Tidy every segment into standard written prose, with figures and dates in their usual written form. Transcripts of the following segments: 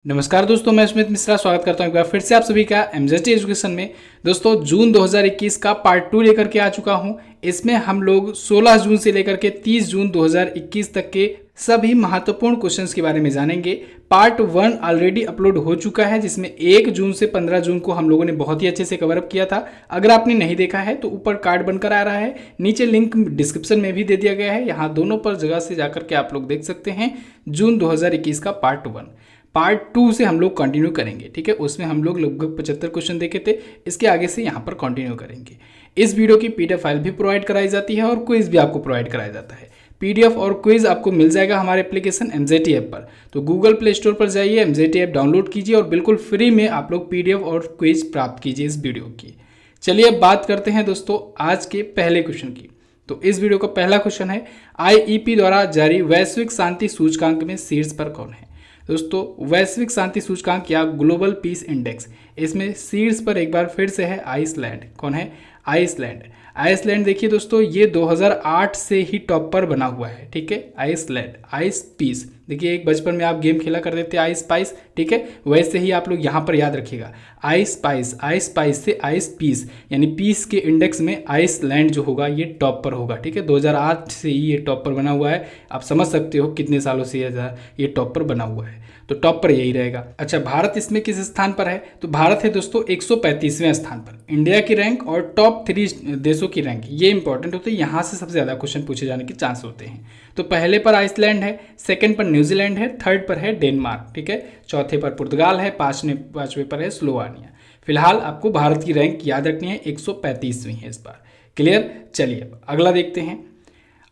नमस्कार दोस्तों, मैं स्मित मिश्रा स्वागत करता हूं एक बार फिर से आप सभी का एमजेटी एजुकेशन में। दोस्तों, जून 2021 का पार्ट 2 लेकर के आ चुका हूं। इसमें हम लोग 16 जून से लेकर के 30 जून 2021 तक के सभी महत्वपूर्ण क्वेश्चंस के बारे में जानेंगे। पार्ट 1 ऑलरेडी अपलोड हो चुका है, जिसमें 1 जून से 15 जून को हम लोगों ने बहुत ही अच्छे से कवर अप किया था। अगर आपने नहीं देखा है तो ऊपर कार्ड बनकर आ रहा है, नीचे लिंक डिस्क्रिप्शन में भी दे दिया गया है। यहाँ दोनों पर जगह से जाकर के आप लोग देख सकते हैं जून 2021 का पार्ट 1। पार्ट 2 से हम लोग कंटिन्यू करेंगे, ठीक है। उसमें हम लोग लगभग 75 क्वेश्चन देखे थे। इसके आगे से यहाँ पर कंटिन्यू करेंगे। इस वीडियो की पीडीएफ फाइल भी प्रोवाइड कराई जाती है और क्विज भी आपको प्रोवाइड कराया जाता है। पीडीएफ और क्विज आपको मिल जाएगा हमारे एप्लीकेशन एमजेटी ऐप पर। तो गूगल प्ले स्टोर पर जाइए, एमजेटी ऐप डाउनलोड कीजिए और बिल्कुल फ्री में आप लोग पीडीएफ और क्विज प्राप्त कीजिए इस वीडियो की। चलिए अब बात करते हैं दोस्तों आज के पहले क्वेश्चन की। तो इस वीडियो का पहला क्वेश्चन है, आईईपी द्वारा जारी वैश्विक शांति सूचकांक में शीर्ष पर कौन है। दोस्तों, वैश्विक शांति सूचकांक या ग्लोबल पीस इंडेक्स, इसमें शीर्ष पर एक बार फिर से है आइसलैंड। कौन है? आइसलैंड। आइसलैंड देखिए दोस्तों, ये 2008 से ही टॉप पर बना हुआ है, ठीक है। Iceland, ice piece. देखिए, एक बचपन में आप गेम खेला करते थे आइस स्पाइस, ठीक है। वैसे ही आप लोग यहाँ पर याद रखिएगा, आइस स्पाइस से आइस पीस, यानी पीस के इंडेक्स में आइसलैंड जो होगा ये टॉप पर होगा, ठीक है। 2008 से ही ये टॉप पर बना हुआ है। आप समझ सकते हो कितने सालों से ये टॉप पर बना हुआ है, तो टॉप पर यही रहेगा। अच्छा, भारत इसमें किस स्थान पर है? तो भारत है दोस्तों 135वें स्थान पर। इंडिया की रैंक और टॉप 3 देशों की रैंक, ये इंपॉर्टेंट होते हैं। यहाँ से सबसे ज़्यादा क्वेश्चन पूछे जाने के चांस होते हैं। तो पहले पर आइसलैंड है, सेकंड पर न्यूजीलैंड है, थर्ड पर है डेनमार्क, ठीक है। चौथे पर पुर्तगाल है, पांचवें पर है स्लोवानिया। फिलहाल आपको भारत की रैंक याद रखनी है, 135वीं है इस बार। क्लियर? चलिए अब अगला देखते हैं।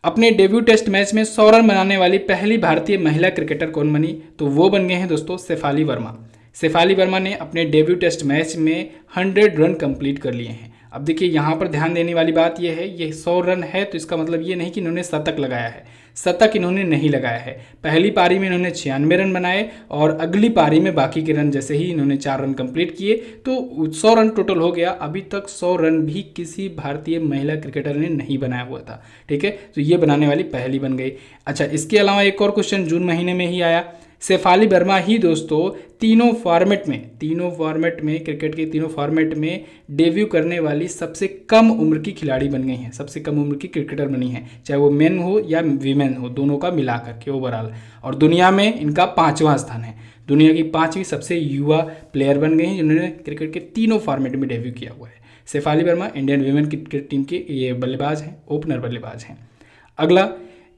अपने डेब्यू टेस्ट मैच में 100 रन बनाने वाली पहली भारतीय महिला क्रिकेटर कौन बनी? तो वो बन गए हैं दोस्तों शेफाली वर्मा। शेफाली वर्मा ने अपने डेब्यू टेस्ट मैच में 100 रन कंप्लीट कर लिए हैं। अब देखिए, यहाँ पर ध्यान देने वाली बात यह है, ये 100 रन है तो इसका मतलब ये नहीं कि इन्होंने शतक लगाया है। शतक इन्होंने नहीं लगाया है। पहली पारी में इन्होंने 96 रन बनाए और अगली पारी में बाकी के रन जैसे ही इन्होंने 4 रन कंप्लीट किए तो 100 रन टोटल हो गया। अभी तक 100 रन भी किसी भारतीय महिला क्रिकेटर ने नहीं बनाया हुआ था, ठीक है। तो ये बनाने वाली पहली बन गई। अच्छा, इसके अलावा एक और क्वेश्चन जून महीने में ही आया। शेफाली वर्मा ही दोस्तों तीनों फॉर्मेट में क्रिकेट के तीनों फॉर्मेट में डेब्यू करने वाली सबसे कम उम्र की खिलाड़ी बन गई हैं, सबसे कम उम्र की क्रिकेटर बनी है, चाहे वो मेन हो या वीमेन हो, दोनों का मिला करके ओवरऑल। और दुनिया में इनका 5वां स्थान है। दुनिया की 5वीं सबसे युवा प्लेयर बन गई हैं जिन्होंने क्रिकेट के तीनों फॉर्मेट में डेब्यू किया हुआ है। Shefali Verma Indian women cricket team के ये बल्लेबाज हैं, ओपनर बल्लेबाज हैं। अगला,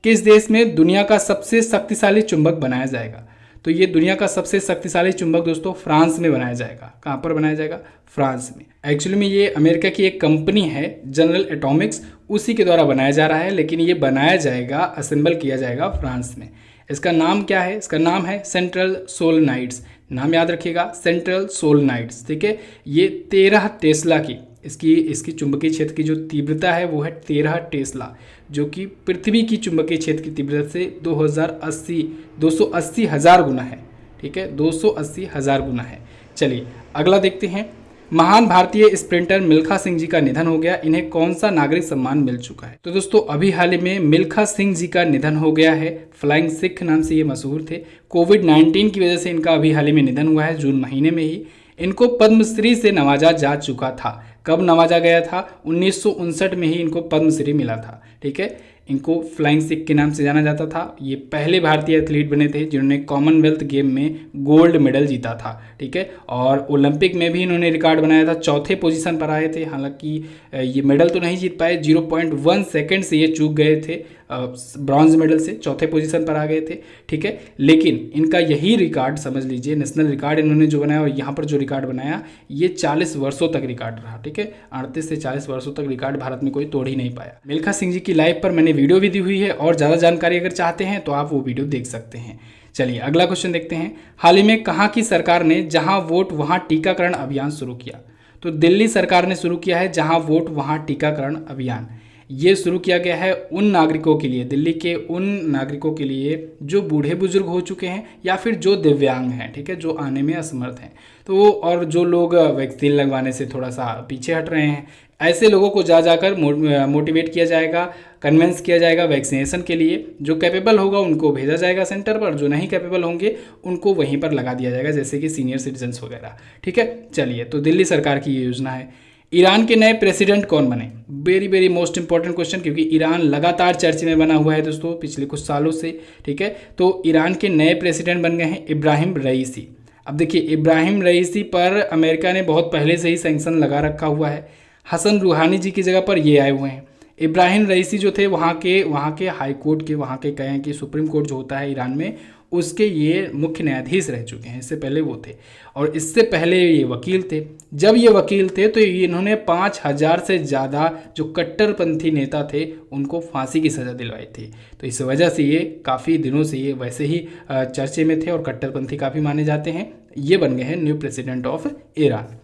किस देश में दुनिया का सबसे शक्तिशाली चुंबक बनाया जाएगा? तो ये दुनिया का सबसे शक्तिशाली चुंबक दोस्तों फ्रांस में बनाया जाएगा। कहाँ पर बनाया जाएगा? फ्रांस में। एक्चुअली में ये अमेरिका की एक कंपनी है जनरल एटॉमिक्स, उसी के द्वारा बनाया जा रहा है, लेकिन ये बनाया जाएगा, असेंबल किया जाएगा फ्रांस में। इसका नाम क्या है? इसका नाम है सेंट्रल सोलनाइट्स। नाम याद रखिएगा, सेंट्रल सोलनाइट्स, ठीक है। ये 13 टेस्ला की इसकी चुंबकीय क्षेत्र की जो तीव्रता है वो है 13 टेस्ला, जो कि पृथ्वी की चुंबकीय क्षेत्र की तीव्रता से 280,000 गुना है, ठीक है। 280,000 गुना है। चलिए अगला देखते हैं। महान भारतीय स्प्रिंटर मिल्खा सिंह जी का निधन हो गया, इन्हें कौन सा नागरिक सम्मान मिल चुका है? तो दोस्तों, अभी हाल ही में मिल्खा सिंह जी का निधन हो गया है। फ्लाइंग सिख नाम से ये मशहूर थे। कोविड-19 की वजह से इनका अभी हाल ही में निधन हुआ है, जून महीने में ही। इनको पद्मश्री से नवाजा जा चुका था। कब नवाजा गया था? 1959 में ही इनको पद्मश्री मिला था, ठीक है। इनको फ्लाइंग सिख के नाम से जाना जाता था। ये पहले भारतीय एथलीट बने थे जिन्होंने कॉमनवेल्थ गेम में गोल्ड मेडल जीता था, ठीक है। और ओलंपिक में भी इन्होंने रिकॉर्ड बनाया था, चौथे पोजीशन पर आए थे। हालांकि ये मेडल तो नहीं जीत पाए, 0.1 सेकेंड से ये चूक गए थे ब्रॉन्ज मेडल से, चौथे पोजीशन पर आ गए थे, ठीक है। लेकिन इनका यही रिकॉर्ड समझ लीजिए, नेशनल रिकॉर्ड इन्होंने जो बनाया और यहाँ पर जो रिकॉर्ड बनाया, ये 40 वर्षों तक रिकॉर्ड रहा, ठीक है। 38 से 40 वर्षों तक रिकॉर्ड भारत में कोई तोड़ ही नहीं पाया। मिल्खा सिंह जी की लाइफ पर मैंने वीडियो भी दी हुई है और ज़्यादा जानकारी अगर चाहते हैं तो आप वो वीडियो देख सकते हैं। चलिए अगला क्वेश्चन देखते हैं। हाल ही में कहाँ की सरकार ने जहाँ वोट वहाँ टीकाकरण अभियान शुरू किया? तो दिल्ली सरकार ने शुरू किया है जहाँ वोट वहाँ टीकाकरण अभियान। ये शुरू किया गया है उन नागरिकों के लिए, दिल्ली के उन नागरिकों के लिए जो बूढ़े बुजुर्ग हो चुके हैं या फिर जो दिव्यांग हैं, ठीक है, जो आने में असमर्थ हैं, तो और जो लोग वैक्सीन लगवाने से थोड़ा सा पीछे हट रहे हैं, ऐसे लोगों को जाकर मोटिवेट किया जाएगा, कन्विंस किया जाएगा वैक्सीनेशन के लिए। जो कैपेबल होगा उनको भेजा जाएगा सेंटर पर, जो नहीं कैपेबल होंगे उनको वहीं पर लगा दिया जाएगा, जैसे कि सीनियर सिटीजन्स वगैरह, ठीक है। चलिए, तो दिल्ली सरकार की ये योजना है। ईरान के नए प्रेसिडेंट कौन बने? Very very most important question, क्योंकि ईरान लगातार चर्चे में बना हुआ है दोस्तों पिछले कुछ सालों से, ठीक है। तो ईरान के नए प्रेसिडेंट बन गए हैं इब्राहिम रईसी। अब देखिए, इब्राहिम रईसी पर अमेरिका ने बहुत पहले से ही सैंक्शन लगा रखा हुआ है। हसन रूहानी जी की जगह पर ये आए हुए हैं। इब्राहिम रईसी जो थे वहाँ के हाई कोर्ट के, वहाँ के कहें कि सुप्रीम कोर्ट जो होता है ईरान में, उसके ये मुख्य न्यायाधीश रह चुके हैं। इससे पहले वो थे, और इससे पहले ये वकील थे। जब ये वकील थे तो इन्होंने 5000 से ज़्यादा जो कट्टरपंथी नेता थे उनको फांसी की सज़ा दिलवाई थी। तो इस वजह से ये काफ़ी दिनों से ये वैसे ही चर्चे में थे और कट्टरपंथी काफ़ी माने जाते हैं। ये बन गए हैं न्यू प्रेसिडेंट ऑफ ईरान।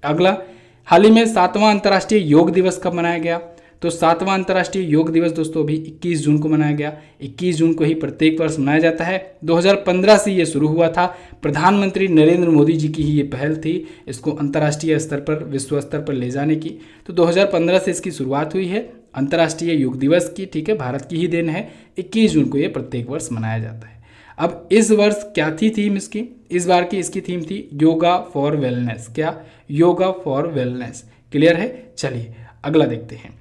अगला, हाल ही में 7वां अंतर्राष्ट्रीय योग दिवस कब मनाया गया? तो 7वां अंतर्राष्ट्रीय योग दिवस दोस्तों अभी 21 जून को मनाया गया। 21 जून को ही प्रत्येक वर्ष मनाया जाता है। 2015 से ये शुरू हुआ था। प्रधानमंत्री नरेंद्र मोदी जी की ही ये पहल थी इसको अंतर्राष्ट्रीय स्तर पर, विश्व स्तर पर ले जाने की। तो 2015 से इसकी शुरुआत हुई है अंतर्राष्ट्रीय योग दिवस की, ठीक है, भारत की ही देन है। 21 जून को ये प्रत्येक वर्ष मनाया जाता है। अब इस वर्ष क्या थी थीम इसकी? इस बार की इसकी थीम थी योगा फॉर वेलनेस। क्या? Yoga for wellness. क्लियर है? चलिए अगला देखते हैं।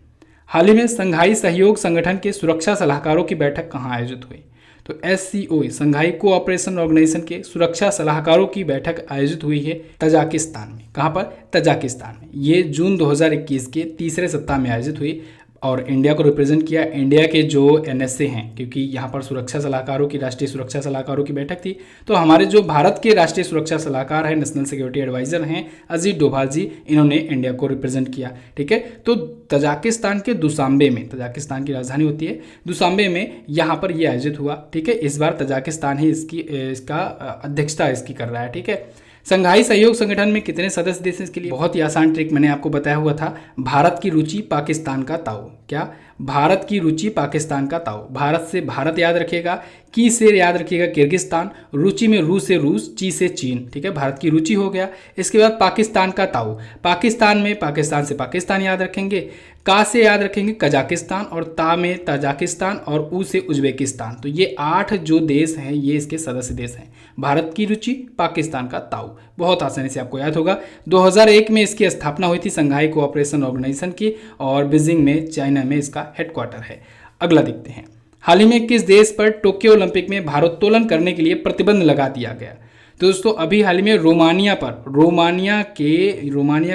हाल ही में संघाई सहयोग संगठन के सुरक्षा सलाहकारों की बैठक कहाँ आयोजित हुई? तो SCO, संघाई कोऑपरेशन ऑर्गेनाइजेशन के सुरक्षा सलाहकारों की बैठक आयोजित हुई है तजाकिस्तान में। कहाँ पर? तजाकिस्तान में। ये जून 2021 के तीसरे सप्ताह में आयोजित हुई और इंडिया को रिप्रेजेंट किया इंडिया के जो NSA हैं, क्योंकि यहाँ पर सुरक्षा सलाहकारों की, राष्ट्रीय सुरक्षा सलाहकारों की बैठक थी। तो हमारे जो भारत के राष्ट्रीय सुरक्षा सलाहकार हैं, नेशनल सिक्योरिटी एडवाइजर हैं अजीत डोभाल जी, इन्होंने इंडिया को रिप्रेजेंट किया, ठीक है। तो तजाकिस्तान के दुशांबे में, तजाकिस्तान की राजधानी होती है दुशांबे में, यहाँ पर ये आयोजित हुआ, ठीक है। इस बार तजाकिस्तान ही इसका अध्यक्षता इसकी कर रहा है, ठीक है। संघाई सहयोग संगठन में कितने सदस्य देश हैं इसके लिए? बहुत ही आसान ट्रिक मैंने आपको बताया हुआ था। भारत की रुचि, पाकिस्तान का ताऊ। क्या? भारत की रुचि, पाकिस्तान का ताऊ। भारत से भारत याद रखिएगा, की से याद रखिएगा किर्गिस्तान, रुचि में रू से रूस, ची से चीन, ठीक है। भारत की रुचि हो गया। इसके बाद पाकिस्तान का ताऊ, पाकिस्तान में पाकिस्तान से पाकिस्तान याद रखेंगे, का से याद रखेंगे कजाकिस्तान, और ता में तजाकिस्तान, और ऊ से उज्बेकिस्तान। तो ये 8 जो देश हैं ये इसके सदस्य देश हैं। भारत की रुचि, पाकिस्तान का ताऊ, बहुत आसानी से आपको याद होगा। 2001 में इसकी स्थापना हुई थी संघाई कोऑपरेशन ऑर्गेनाइजेशन की, और बीजिंग में, चाइना में इसका हेडक्वार्टर है। अगला देखते हैं। हाल ही में किस देश पर टोक्यो ओलंपिक में भारोत्तोलन करने के लिए प्रतिबंध लगा दिया गया? तो दोस्तों अभी हाल ही में रोमानिया पर, रोमानिया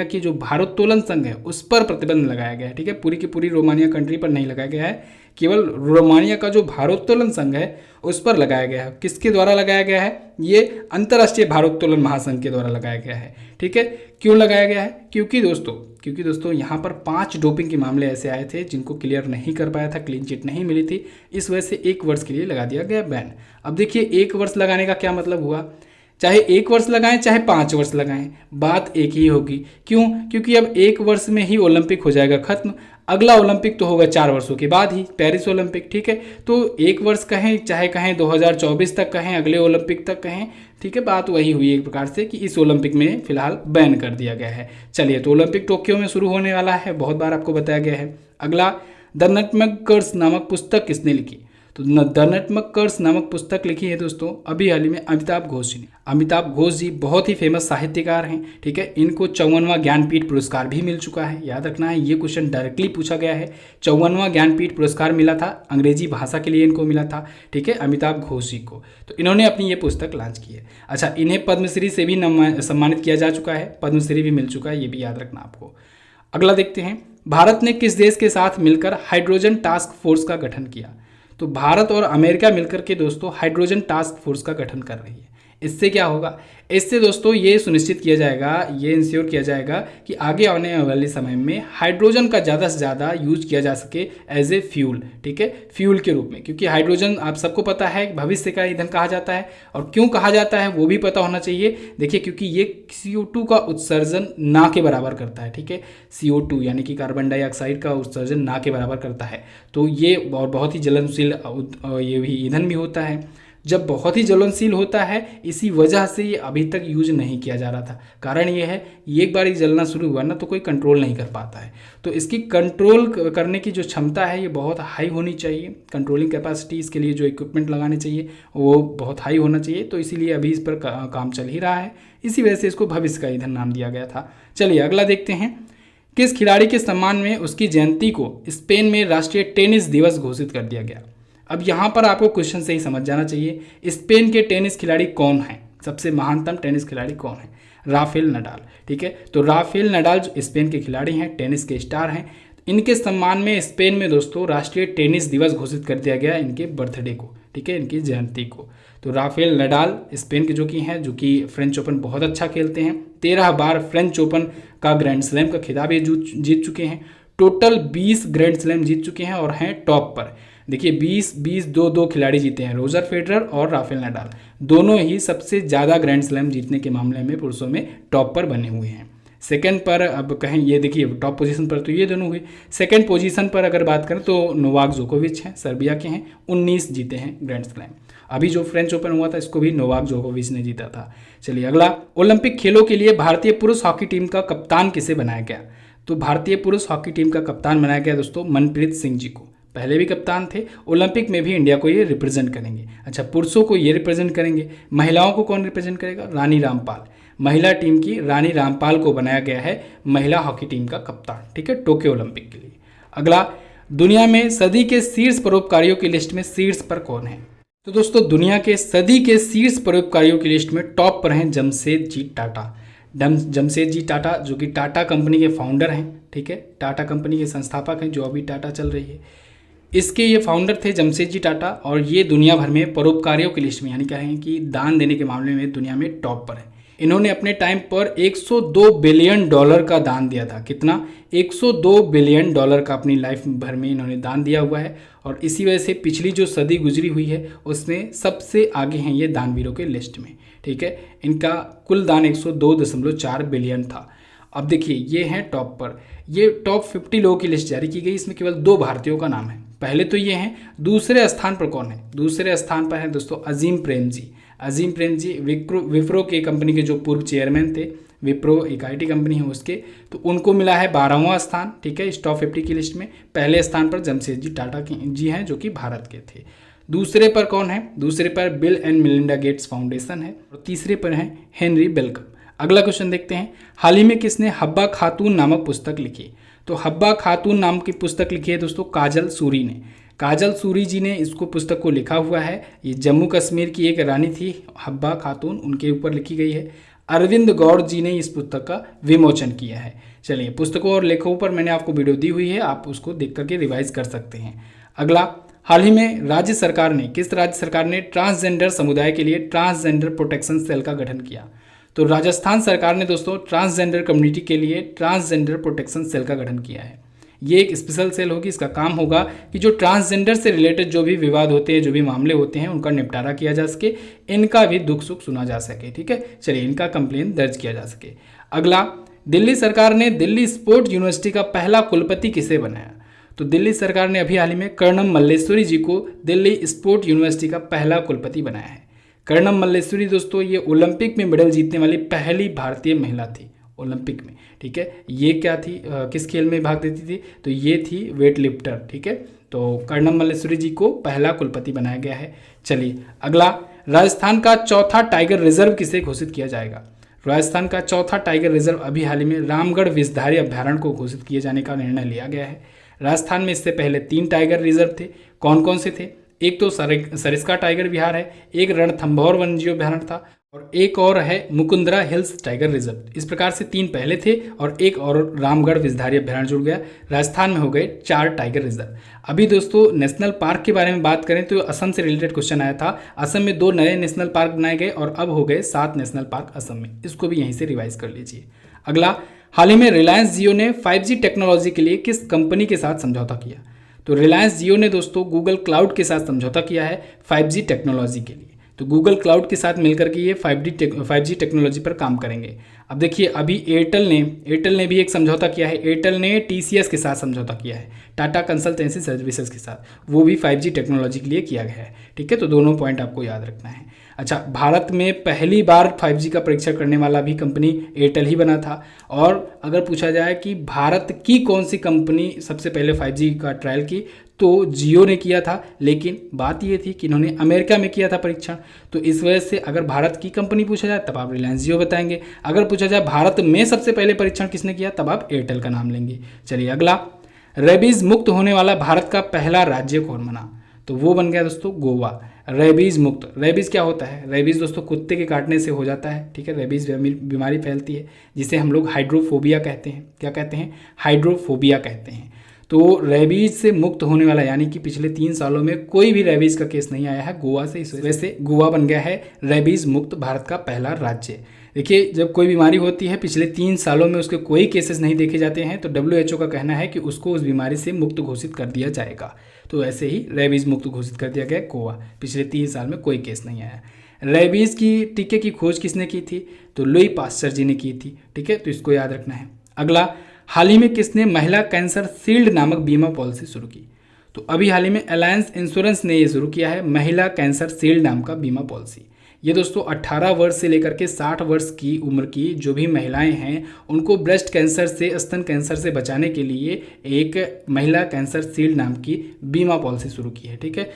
के जो भारोत्तोलन संघ है उस पर प्रतिबंध लगाया गया है, ठीक है। पूरी की पूरी रोमानिया कंट्री पर नहीं लगाया गया है, केवल रोमानिया का जो भारोत्तोलन संघ है उस पर लगाया गया है। किसके द्वारा लगाया गया है? ये अंतर्राष्ट्रीय भारोत्तोलन महासंघ के द्वारा लगाया गया है, ठीक है। क्यों लगाया गया है? क्योंकि दोस्तों यहाँ पर 5 डोपिंग के मामले ऐसे आए थे जिनको क्लियर नहीं कर पाया था, क्लीन चिट नहीं मिली थी, इस वजह से 1 वर्ष के लिए लगा दिया गया बैन। अब देखिए 1 वर्ष लगाने का क्या मतलब हुआ? चाहे 1 वर्ष लगाएं चाहे 5 वर्ष लगाएं, बात एक ही होगी। क्यों? क्योंकि अब 1 वर्ष में ही ओलंपिक हो जाएगा खत्म। अगला ओलंपिक तो होगा 4 वर्षों के बाद ही, पेरिस ओलंपिक, ठीक है। तो 1 वर्ष कहें चाहे कहें 2024 तक कहें, अगले ओलंपिक तक कहें, ठीक है। बात वही हुई एक प्रकार से कि इस ओलंपिक में फिलहाल बैन कर दिया गया है। चलिए, तो ओलंपिक टोक्यो में शुरू होने वाला है, बहुत बार आपको बताया गया है। अगला, द नटमैगर नामक पुस्तक किसने लिखी? तो द नटमैगर नामक पुस्तक लिखी है दोस्तों अभी हाल ही में अमिताभ घोष जी ने। अमिताभ घोष जी बहुत ही फेमस साहित्यकार हैं, ठीक है। इनको 54वां ज्ञानपीठ पुरस्कार भी मिल चुका है, याद रखना है, ये क्वेश्चन डायरेक्टली पूछा गया है। 54वां ज्ञानपीठ पुरस्कार मिला था, अंग्रेजी भाषा के लिए इनको मिला था, ठीक है, अमिताभ घोष जी को। तो इन्होंने अपनी ये पुस्तक लॉन्च की है। अच्छा, इन्हें पद्मश्री से भी सम्मानित किया जा चुका है, पद्मश्री भी मिल चुका है, ये भी याद रखना आपको। अगला देखते हैं, भारत ने किस देश के साथ मिलकर हाइड्रोजन टास्क फोर्स का गठन किया? तो भारत और अमेरिका मिलकर के दोस्तों हाइड्रोजन टास्क फोर्स का गठन कर रही है। इससे क्या होगा, इससे दोस्तों ये सुनिश्चित किया जाएगा, ये इंश्योर किया जाएगा कि आगे आने वाले समय में हाइड्रोजन का ज़्यादा से ज़्यादा यूज किया जा सके एज ए फ्यूल, ठीक है, फ्यूल के रूप में। क्योंकि हाइड्रोजन आप सबको पता है भविष्य का ईंधन कहा जाता है, और क्यों कहा जाता है वो भी पता होना चाहिए। देखिए, क्योंकि ये CO2 का उत्सर्जन ना के बराबर करता है, ठीक है, CO2 यानी कि कार्बन डाइऑक्साइड का उत्सर्जन ना के बराबर करता है। तो ये और बहुत ही ज्वलनशील ये भी ईंधन भी होता है। जब बहुत ही ज्वलनशील होता है, इसी वजह से ये अभी तक यूज नहीं किया जा रहा था। कारण ये है, एक बार ये जलना शुरू हुआ ना तो कोई कंट्रोल नहीं कर पाता है। तो इसकी कंट्रोल करने की जो क्षमता है ये बहुत हाई होनी चाहिए। कंट्रोलिंग कैपेसिटी, इसके लिए जो इक्विपमेंट लगाने चाहिए वो बहुत हाई होना चाहिए। तो इसीलिए अभी इस पर काम चल ही रहा है, इसी वजह से इसको भविष्य का ईंधन नाम दिया गया था। चलिए अगला देखते हैं। किस खिलाड़ी के सम्मान में उसकी जयंती को स्पेन में राष्ट्रीय टेनिस दिवस घोषित कर दिया गया। अब यहाँ पर आपको क्वेश्चन से ही समझ जाना चाहिए, स्पेन के टेनिस खिलाड़ी कौन हैं, सबसे महानतम टेनिस खिलाड़ी कौन है, राफेल नडाल, ठीक है। तो राफेल नडाल जो स्पेन के खिलाड़ी हैं, टेनिस के स्टार हैं, इनके सम्मान में स्पेन में दोस्तों राष्ट्रीय टेनिस दिवस घोषित कर दिया गया इनके बर्थडे को, ठीक है, इनकी जयंती को। तो राफेल नडाल स्पेन के जो कि फ्रेंच ओपन बहुत अच्छा खेलते हैं, 13 बार फ्रेंच ओपन का ग्रैंड स्लैम का खिताब ये जीत चुके हैं। टोटल 20 ग्रैंड स्लैम जीत चुके हैं और हैं टॉप पर। देखिए 20-20 2-2 खिलाड़ी जीते हैं, रोजर फेडरर और राफेल नडाल, दोनों ही सबसे ज़्यादा ग्रैंड स्लैम जीतने के मामले में पुरुषों में टॉप पर बने हुए हैं। सेकंड पर अब कहें, ये देखिए टॉप पोजीशन पर तो ये दोनों हुए। सेकंड पोजीशन पर अगर बात करें तो नोवाक जोकोविच हैं, सर्बिया के हैं, 19 जीते हैं ग्रैंड स्लैम। अभी जो फ्रेंच ओपन हुआ था इसको भी नोवाक जोकोविच ने जीता था। चलिए अगला, ओलंपिक खेलों के लिए भारतीय पुरुष हॉकी टीम का कप्तान किसे बनाया गया। तो भारतीय पुरुष हॉकी टीम का कप्तान बनाया गया दोस्तों मनप्रीत सिंह जी को। पहले भी कप्तान थे, ओलंपिक में भी इंडिया को ये रिप्रेजेंट करेंगे। अच्छा, पुरुषों को ये रिप्रेजेंट करेंगे, महिलाओं को कौन रिप्रेजेंट करेगा, रानी रामपाल। महिला टीम की रानी रामपाल को बनाया गया है महिला हॉकी टीम का कप्तान, ठीक है, टोक्यो ओलंपिक के लिए। अगला, दुनिया में सदी के शीर्ष परोपकारियों की लिस्ट में शीर्ष पर कौन है। तो दोस्तों दुनिया के सदी के शीर्ष परोपकारियों की लिस्ट में टॉप पर हैं जमशेदजी टाटा। जमशेदजी टाटा जो कि टाटा कंपनी के फाउंडर हैं, ठीक है, टाटा कंपनी के संस्थापक हैं, जो अभी टाटा चल रही है, इसके ये फाउंडर थे जमशेदजी टाटा। और ये दुनिया भर में परोपकारियों की लिस्ट में, यानी कहें कि दान देने के मामले में दुनिया में टॉप पर है। इन्होंने अपने टाइम पर $102 बिलियन का दान दिया था। कितना, $102 बिलियन का अपनी लाइफ भर में इन्होंने दान दिया हुआ है। और इसी वजह से पिछली जो सदी गुजरी हुई है उसमें सबसे आगे हैं ये दानवीरों के लिस्ट में, ठीक है। इनका कुल दान 102.4 बिलियन था। अब देखिए ये हैं टॉप पर। ये टॉप 50 लोगों की लिस्ट जारी की गई, इसमें केवल 2 भारतीयों का नाम है। पहले तो ये हैं, दूसरे स्थान पर कौन है, दूसरे स्थान पर है दोस्तों अजीम प्रेम जी। अजीम प्रेम जी विप्रो के कंपनी के जो पूर्व चेयरमैन थे, विप्रो एक IT कंपनी है उसके, तो उनको मिला है 12वां स्थान, ठीक है, इस टॉप 50 की लिस्ट में। पहले स्थान पर जमशेदजी टाटा जी हैं जो कि भारत के थे। दूसरे पर कौन है, दूसरे पर bill and Melinda Gates foundation है, और तीसरे पर है हेनरी बेलकम। अगला क्वेश्चन देखते हैं, हाल ही में किसने हब्बा खातून नामक पुस्तक लिखी। तो हब्बा खातून नाम की पुस्तक लिखी है दोस्तों काजल सूरी ने। काजल सूरी जी ने इसको पुस्तक को लिखा हुआ है। ये जम्मू कश्मीर की एक रानी थी हब्बा खातून, उनके ऊपर लिखी गई है। अरविंद गौड़ जी ने इस पुस्तक का विमोचन किया है। चलिए, पुस्तकों और लेखकों पर मैंने आपको वीडियो दी हुई है, आप उसको देख करके रिवाइज कर सकते हैं। अगला, हाल ही में राज्य सरकार ने, किस राज्य सरकार ने ट्रांसजेंडर समुदाय के लिए ट्रांसजेंडर प्रोटेक्शन सेल का गठन किया। तो राजस्थान सरकार ने दोस्तों ट्रांसजेंडर कम्युनिटी के लिए ट्रांसजेंडर प्रोटेक्शन सेल का गठन किया है। ये एक स्पेशल सेल होगी, इसका काम होगा कि जो ट्रांसजेंडर से रिलेटेड जो भी विवाद होते हैं, जो भी मामले होते हैं, उनका निपटारा किया जा सके, इनका भी दुख सुख सुना जा सके, ठीक है। चलिए, इनका कंप्लेन दर्ज किया जा सके। अगला, दिल्ली सरकार ने दिल्ली स्पोर्ट यूनिवर्सिटी का पहला कुलपति किसे बनाया। तो दिल्ली सरकार ने अभी हाल ही में कर्णम मल्लेश्वरी जी को दिल्ली स्पोर्ट यूनिवर्सिटी का पहला कुलपति बनाया है। कर्णम मल्लेश्वरी दोस्तों ये ओलंपिक में मेडल जीतने वाली पहली भारतीय महिला थी ओलंपिक में, ठीक है। ये क्या थी, किस खेल में भाग लेती थी, तो ये थी वेट लिफ्टर, ठीक है। तो कर्णम मल्लेश्वरी जी को पहला कुलपति बनाया गया है। चलिए अगला, राजस्थान का चौथा टाइगर रिजर्व किसे घोषित किया जाएगा। राजस्थान का चौथा टाइगर रिजर्व अभी हाल ही में रामगढ़ विषधारी अभ्यारण्य को घोषित किए जाने का निर्णय लिया गया है। राजस्थान में इससे पहले 3 टाइगर रिजर्व थे। कौन कौन से थे, एक तो सरिस्का टाइगर विहार है, एक रणथंभौर वन्यजीव अभ्यारण्य था, और एक और है मुकुंदरा हिल्स टाइगर रिजर्व। इस प्रकार से 3 पहले थे और एक और रामगढ़ विषधारी अभ्यारण्य जुड़ गया। राजस्थान में हो गए 4 टाइगर रिजर्व। अभी दोस्तों नेशनल पार्क के बारे में बात करें तो असम से रिलेटेड क्वेश्चन आया था। असम में 2 नए नेशनल पार्क बनाए गए और अब हो गए 7 नेशनल पार्क असम में। इसको भी यहीं से रिवाइज कर लीजिए। अगला, हाल ही में रिलायंस जियो ने 5G टेक्नोलॉजी के लिए किस कंपनी के साथ समझौता किया? तो रिलायंस जियो ने दोस्तों गूगल क्लाउड के साथ समझौता किया है 5G टेक्नोलॉजी के लिए। तो गूगल क्लाउड के साथ मिलकर के ये 5G टेक्नोलॉजी पर काम करेंगे। अब देखिए, अभी एयरटेल ने भी एक समझौता किया है। एयरटेल ने TCS के साथ समझौता किया है, टाटा कंसल्टेंसी सर्विसेज के साथ, वो भी 5G टेक्नोलॉजी के लिए किया गया है। ठीक है, तो दोनों पॉइंट आपको याद रखना है। अच्छा, भारत में पहली बार 5G का परीक्षण करने वाला भी कंपनी एयरटेल ही बना था। और अगर पूछा जाए कि भारत की कौन सी कंपनी सबसे पहले 5G का ट्रायल की, तो जियो ने किया था। लेकिन बात ये थी कि इन्होंने अमेरिका में किया था परीक्षण। तो इस वजह से अगर भारत की कंपनी पूछा जाए तब आप रिलायंस जियो बताएंगे। अगर पूछा जाए भारत में सबसे पहले परीक्षण किसने किया, तब आप एयरटेल का नाम लेंगे। चलिए अगला, रेबीज मुक्त होने वाला भारत का पहला राज्य कौन बना? तो वो बन गया दोस्तों गोवा। रेबीज मुक्त, रेबीज क्या होता है? रेबीज दोस्तों कुत्ते के काटने से हो जाता है। ठीक है, रेबीज बीमारी फैलती है जिसे हम लोग हाइड्रोफोबिया कहते हैं। क्या कहते हैं? हाइड्रोफोबिया कहते हैं। तो रेबीज से मुक्त होने वाला, यानी कि पिछले 3 सालों में कोई भी रेबीज का केस नहीं आया है गोवा से। इस वजह से गोवा बन गया है रेबीज मुक्त भारत का पहला राज्य। देखिए, जब कोई बीमारी होती है पिछले 3 सालों में उसके कोई केसेस नहीं देखे जाते हैं तो WHO का कहना है कि उसको उस बीमारी से मुक्त घोषित कर दिया जाएगा। तो ऐसे ही रेबीज मुक्त घोषित कर दिया गया गोवा। पिछले 3 साल में कोई केस नहीं आया। रेबीज की टीके की खोज किसने की थी? तो लुई पास्चर जी ने की थी। ठीक है, तो इसको याद रखना है। अगला, हाल ही में किसने महिला कैंसर शील्ड नामक बीमा पॉलिसी शुरू की? तो अभी हाल ही में अलायंस इंश्योरेंस ने ये शुरू किया है महिला कैंसर शील्ड नाम का बीमा पॉलिसी। ये दोस्तों 18 वर्ष से लेकर के 60 वर्ष की उम्र की जो भी महिलाएं हैं उनको ब्रेस्ट कैंसर से, स्तन कैंसर से बचाने के लिए एक महिला कैंसर शील्ड नाम की बीमा पॉलिसी शुरू की है। ठीक है,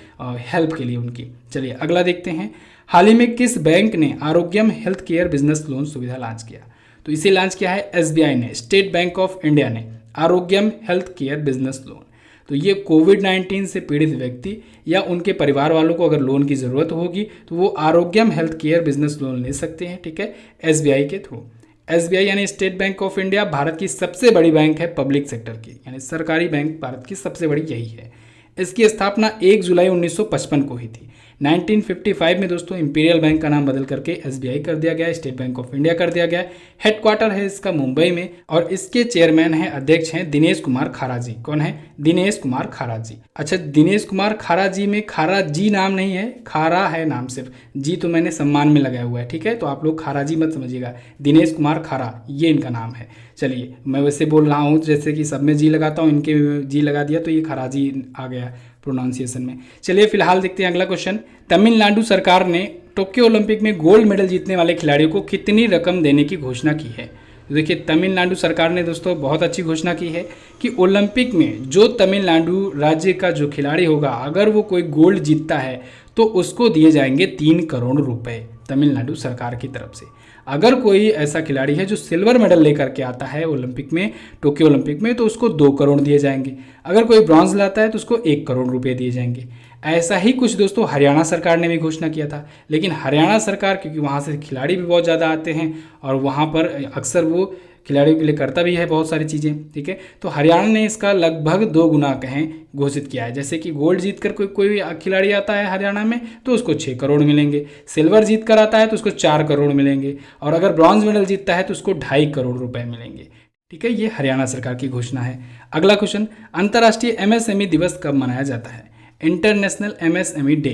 हेल्प के लिए उनकी। चलिए अगला देखते हैं, हाल ही में किस बैंक ने आरोग्यम हेल्थ केयर बिजनेस लोन सुविधा लॉन्च किया? तो इसे लॉन्च किया है SBI ने, स्टेट बैंक ऑफ इंडिया ने, आरोग्यम हेल्थ केयर बिजनेस लोन। तो ये कोविड-19 से पीड़ित व्यक्ति या उनके परिवार वालों को अगर लोन की ज़रूरत होगी तो वो आरोग्यम हेल्थ केयर बिजनेस लोन ले सकते हैं। ठीक है, SBI के थ्रू। SBI यानी state bank of India Bharat की सबसे बड़ी बैंक है पब्लिक सेक्टर की, यानी सरकारी बैंक भारत की सबसे बड़ी यही है। इसकी स्थापना 1 जुलाई 1955 को हुई थी। 1955 में दोस्तों इंपीरियल बैंक का नाम बदल करके SBI कर दिया गया, स्टेट बैंक ऑफ इंडिया कर दिया गया। हेडक्वार्टर है इसका मुंबई में और इसके चेयरमैन हैं, अध्यक्ष हैं दिनेश कुमार खारा जी। कौन है? दिनेश कुमार खारा जी। अच्छा, दिनेश कुमार खारा जी में खारा जी नाम नहीं है, खारा है नाम सिर्फ, जी तो मैंने सम्मान में लगाया हुआ है। ठीक है, तो आप लोग खारा जी मत समझिएगा, दिनेश कुमार खारा ये इनका नाम है। चलिए, मैं वैसे बोल रहा हूँ जैसे कि सब में जी लगाता हूँ, इनके जी लगा दिया तो ये खारा जी आ गया प्रोनाउंसिएशन में। चलिए फिलहाल देखते हैं अगला क्वेश्चन। तमिलनाडु सरकार ने टोक्यो ओलंपिक में गोल्ड मेडल जीतने वाले खिलाड़ियों को कितनी रकम देने की घोषणा की है? तो देखिए, तमिलनाडु सरकार ने दोस्तों बहुत अच्छी घोषणा की है कि ओलंपिक में जो तमिलनाडु राज्य का जो खिलाड़ी होगा अगर वो कोई गोल्ड जीतता है तो उसको दिए जाएंगे 3 करोड़ रुपए तमिलनाडु सरकार की तरफ से। अगर कोई ऐसा खिलाड़ी है जो सिल्वर मेडल लेकर के आता है ओलंपिक में, टोक्यो ओलंपिक में, तो उसको 2 करोड़ दिए जाएंगे। अगर कोई ब्रॉन्ज लाता है तो उसको 1 करोड़ रुपए दिए जाएंगे। ऐसा ही कुछ दोस्तों हरियाणा सरकार ने भी घोषणा किया था। लेकिन हरियाणा सरकार, क्योंकि वहाँ से खिलाड़ी भी बहुत ज़्यादा आते हैं और वहाँ पर अक्सर वो खिलाड़ियों के लिए करता भी है बहुत सारी चीज़ें। ठीक है, तो हरियाणा ने इसका लगभग 2 गुना कहें घोषित किया है। जैसे कि गोल्ड जीत कर कोई खिलाड़ी आता है हरियाणा में तो उसको 6 करोड़ मिलेंगे, सिल्वर जीत कर आता है तो उसको 4 करोड़ मिलेंगे, और अगर ब्रॉन्ज मेडल जीतता है तो उसको 2.5 करोड़ रुपए मिलेंगे। ठीक है, ये हरियाणा सरकार की घोषणा है। अगला क्वेश्चन, अंतर्राष्ट्रीय MSME दिवस कब मनाया जाता है? International MSME day.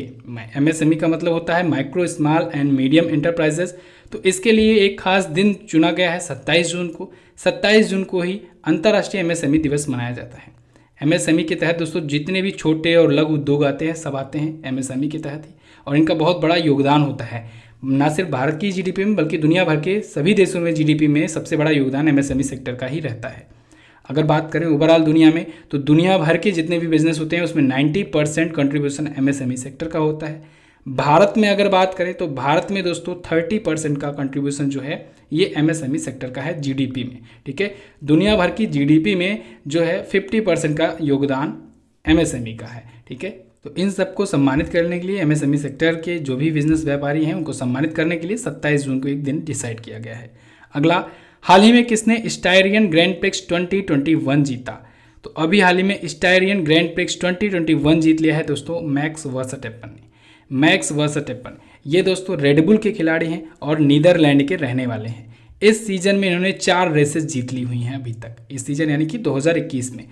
MSME का मतलब होता है micro small and medium enterprises. तो इसके लिए एक खास दिन चुना गया है 27 जून को। 27 जून को ही अंतर्राष्ट्रीय MSME दिवस मनाया जाता है। MSME के तहत दोस्तों जितने भी छोटे और लघु उद्योग आते हैं सब आते हैं MSME के तहत ही, और इनका बहुत बड़ा योगदान होता है। ना सिर्फ भारत की GDP में बल्कि दुनिया भर के सभी देशों में GDP में सबसे बड़ा योगदान MSME सेक्टर का ही रहता है। अगर बात करें ओवरऑल दुनिया में तो दुनिया भर के जितने भी बिजनेस होते हैं उसमें 90% कंट्रीब्यूशन MSME सेक्टर का होता है। भारत में अगर बात करें तो भारत में दोस्तों 30% का कंट्रीब्यूशन जो है ये MSME सेक्टर का है GDP में। ठीक है, दुनिया भर की GDP में जो है 50% का योगदान MSME का है। ठीक है, तो इन सबको सम्मानित करने के लिए एमएसएमई सेक्टर के जो भी बिजनेस व्यापारी हैं उनको सम्मानित करने के लिए 27 जून को एक दिन डिसाइड किया गया है। अगला, हाल ही में किसने स्टायरियन ग्रैंड प्रिक्स 2021 जीता? तो अभी हाल ही में स्टायरियन ग्रैंड प्रिक्स 2021 जीत लिया है दोस्तों मैक्स वर्स्टैपेन ने। मैक्स वर्स्टैपेन ये दोस्तों रेडबुल के खिलाड़ी हैं और नीदरलैंड के रहने वाले हैं। इस सीजन में इन्होंने 4 रेसेस जीत ली हुई हैं अभी तक। इस सीजन यानी कि 2021 में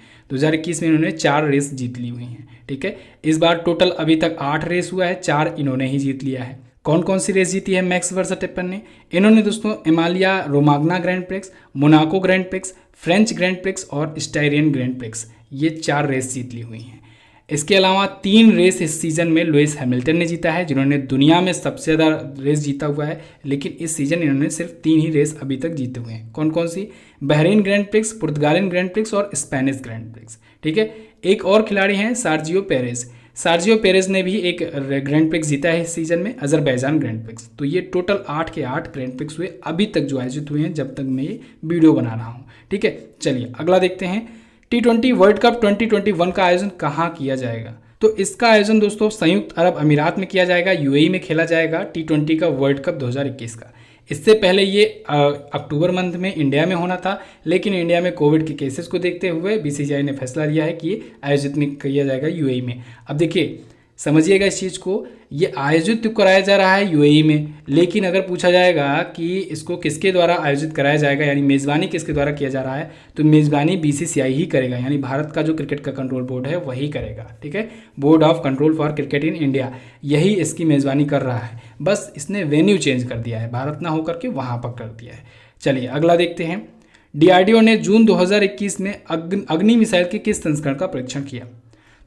इन्होंने 4 रेस जीत ली हुई हैं। ठीक है, इस बार टोटल अभी तक 8 रेस हुआ है, 4 इन्होंने ही जीत लिया है। कौन कौन सी रेस जीती है मैक्स वर्स्टैपेन ने? इन्होंने दोस्तों Emilia Romagna Grand Prix, Monaco Grand Prix, French Grand Prix और स्टायरियन ग्रैंड प्रिक्स, ये 4 रेस जीत ली हुई हैं। इसके अलावा 3 रेस इस सीजन में लुइस हैमिल्टन ने जीता है, जिन्होंने दुनिया में सबसे ज़्यादा रेस जीता हुआ है, लेकिन इस सीजन इन्होंने सिर्फ 3 ही रेस अभी तक जीते हुए हैं। कौन कौन सी? बहरीन ग्रैंड प्रिक्स, पुर्तगालियन ग्रैंड प्रिक्स और स्पेनिश ग्रैंड प्रिक्स। ठीक है, एक और खिलाड़ी हैं सर्जियो पेरेज। सर्जियो पेरेज ने भी एक ग्रैंड प्रिक्स जीता है इस सीजन में, अजरबैजान ग्रैंड प्रिक्स। तो ये टोटल 8 के 8 ग्रैंड प्रिक्स हुए अभी तक जो आयोजित हुए हैं जब तक मैं ये वीडियो बना रहा हूँ। ठीक है, चलिए अगला देखते हैं। T20 वर्ल्ड कप 2021 का आयोजन कहाँ किया जाएगा? तो इसका आयोजन दोस्तों संयुक्त अरब अमीरात में किया जाएगा, यूएई में खेला जाएगा T20 का वर्ल्ड कप 2021 का। इससे पहले ये अक्टूबर मंथ में इंडिया में होना था, लेकिन इंडिया में कोविड के केसेस को देखते हुए बीसीसीआई ने फैसला लिया है कि ये आयोजित किया जाएगा यूएई में। अब देखिए समझिएगा इस चीज़ को, ये आयोजित तो कराया जा रहा है यूएई में, लेकिन अगर पूछा जाएगा कि इसको किसके द्वारा आयोजित कराया जाएगा, यानी मेज़बानी किसके द्वारा किया जा रहा है, तो मेज़बानी बीसीसीआई ही करेगा, यानी भारत का जो क्रिकेट का कंट्रोल बोर्ड है वही करेगा। ठीक है, board of control for cricket in India, यही इसकी मेज़बानी कर रहा है। बस इसने वेन्यू चेंज कर दिया है, भारत ना होकर के वहाँ पर कर दिया है। चलिए अगला देखते हैं। डीआरडीओ ने जून 2021 में अग्नि मिसाइल के किस संस्करण का परीक्षण किया?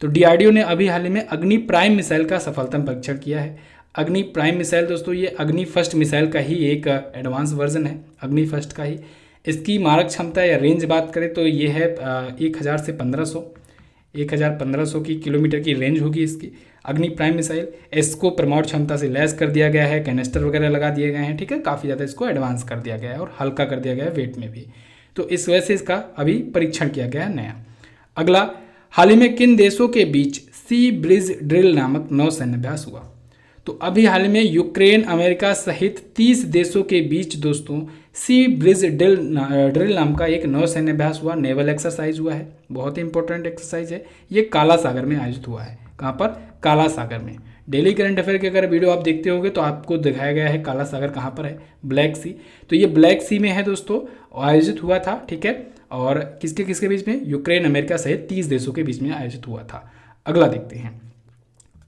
तो डीआरडीओ ने अभी हाल ही में अग्नि प्राइम मिसाइल का सफलतम परीक्षण किया है। अग्नि प्राइम मिसाइल दोस्तों ये अग्नि फर्स्ट मिसाइल का ही एक एडवांस वर्जन है, अग्नि फर्स्ट का ही। इसकी मारक क्षमता या रेंज बात करें तो ये है 1000 से 1500 की किलोमीटर की रेंज होगी इसकी अग्नि प्राइम मिसाइल। इसको परमाणु क्षमता से लैस कर दिया गया है, कैनिस्टर वगैरह लगा दिए गए हैं। ठीक है, काफ़ी ज़्यादा इसको एडवांस कर दिया गया है और हल्का कर दिया गया है वेट में भी। तो इस वजह से इसका अभी परीक्षण किया गया है नया। अगला, हाल ही में किन देशों के बीच सी ब्रिज ड्रिल नामक नौसैन्य अभ्यास हुआ? तो अभी हाल में यूक्रेन, अमेरिका सहित 30 देशों के बीच दोस्तों सी ब्रिज ड्रिल नाम का एक नौसैन्य अभ्यास हुआ, नेवल एक्सरसाइज हुआ है। बहुत ही इंपॉर्टेंट एक्सरसाइज है। ये काला सागर में आयोजित हुआ है। कहाँ पर? काला सागर में। डेली करंट अफेयर के अगर वीडियो आप देखते होंगे तो आपको दिखाया गया है काला सागर कहाँ पर है, ब्लैक सी। तो ये ब्लैक सी में है दोस्तों, आयोजित हुआ था। ठीक है, और किसके किसके बीच में? यूक्रेन, अमेरिका सहित 30 देशों के बीच में आयोजित हुआ था। अगला देखते हैं।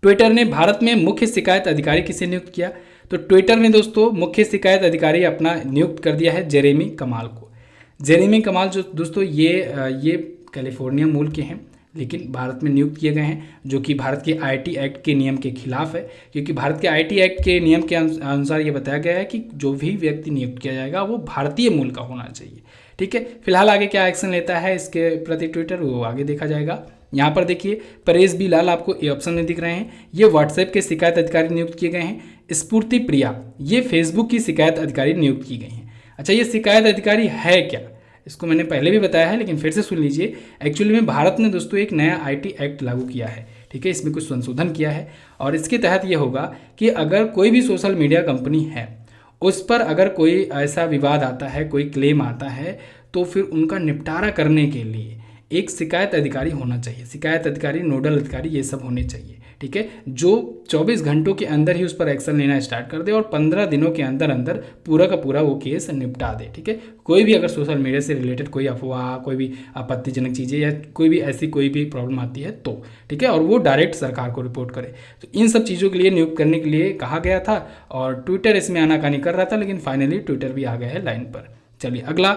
ट्विटर ने भारत में मुख्य शिकायत अधिकारी किसे नियुक्त किया? तो ट्विटर ने दोस्तों मुख्य शिकायत अधिकारी अपना नियुक्त कर दिया है जेरेमी कमाल को। जेरेमी कमाल जो दोस्तों ये कैलिफोर्निया मूल के हैं, लेकिन भारत में नियुक्त किए गए हैं, जो कि भारत के आईटी एक्ट के नियम के खिलाफ है, क्योंकि भारत के आईटी एक्ट के नियम के अनुसार ये बताया गया है कि जो भी व्यक्ति नियुक्त किया जाएगा वो भारतीय मूल का होना चाहिए। ठीक है, फिलहाल आगे क्या एक्शन लेता है इसके प्रति ट्विटर, वो आगे देखा जाएगा। यहाँ पर देखिए परेश बी लाल आपको ये ऑप्शन में दिख रहे हैं, ये व्हाट्सएप के शिकायत अधिकारी नियुक्त किए गए हैं। स्फूर्ति प्रिया ये फेसबुक की शिकायत अधिकारी नियुक्त की गई हैं। अच्छा, ये शिकायत अधिकारी है क्या? इसको मैंने पहले भी बताया है, लेकिन फिर से सुन लीजिए। एक्चुअली में भारत ने दोस्तों एक नया आईटी एक्ट लागू किया है। ठीक है, इसमें कुछ संशोधन किया है और इसके तहत ये होगा कि अगर कोई भी सोशल मीडिया कंपनी है, उस पर अगर कोई ऐसा विवाद आता है, कोई क्लेम आता है, तो फिर उनका निपटारा करने के लिए एक शिकायत अधिकारी होना चाहिए। शिकायत अधिकारी, नोडल अधिकारी, ये सब होने चाहिए। ठीक है, जो 24 घंटों के अंदर ही उस पर एक्शन लेना स्टार्ट कर दे और 15 दिनों के अंदर अंदर पूरा का पूरा वो केस निपटा दे। ठीक है, कोई भी अगर सोशल मीडिया से रिलेटेड कोई अफवाह, कोई भी आपत्तिजनक चीज़ें या कोई भी ऐसी कोई भी प्रॉब्लम आती है तो ठीक है, और वो डायरेक्ट सरकार को रिपोर्ट करे। तो इन सब चीज़ों के लिए नियुक्त करने के लिए कहा गया था और ट्विटर इसमें आनाकानी कर रहा था, लेकिन फाइनली ट्विटर भी आ गया है लाइन पर। चलिए अगला,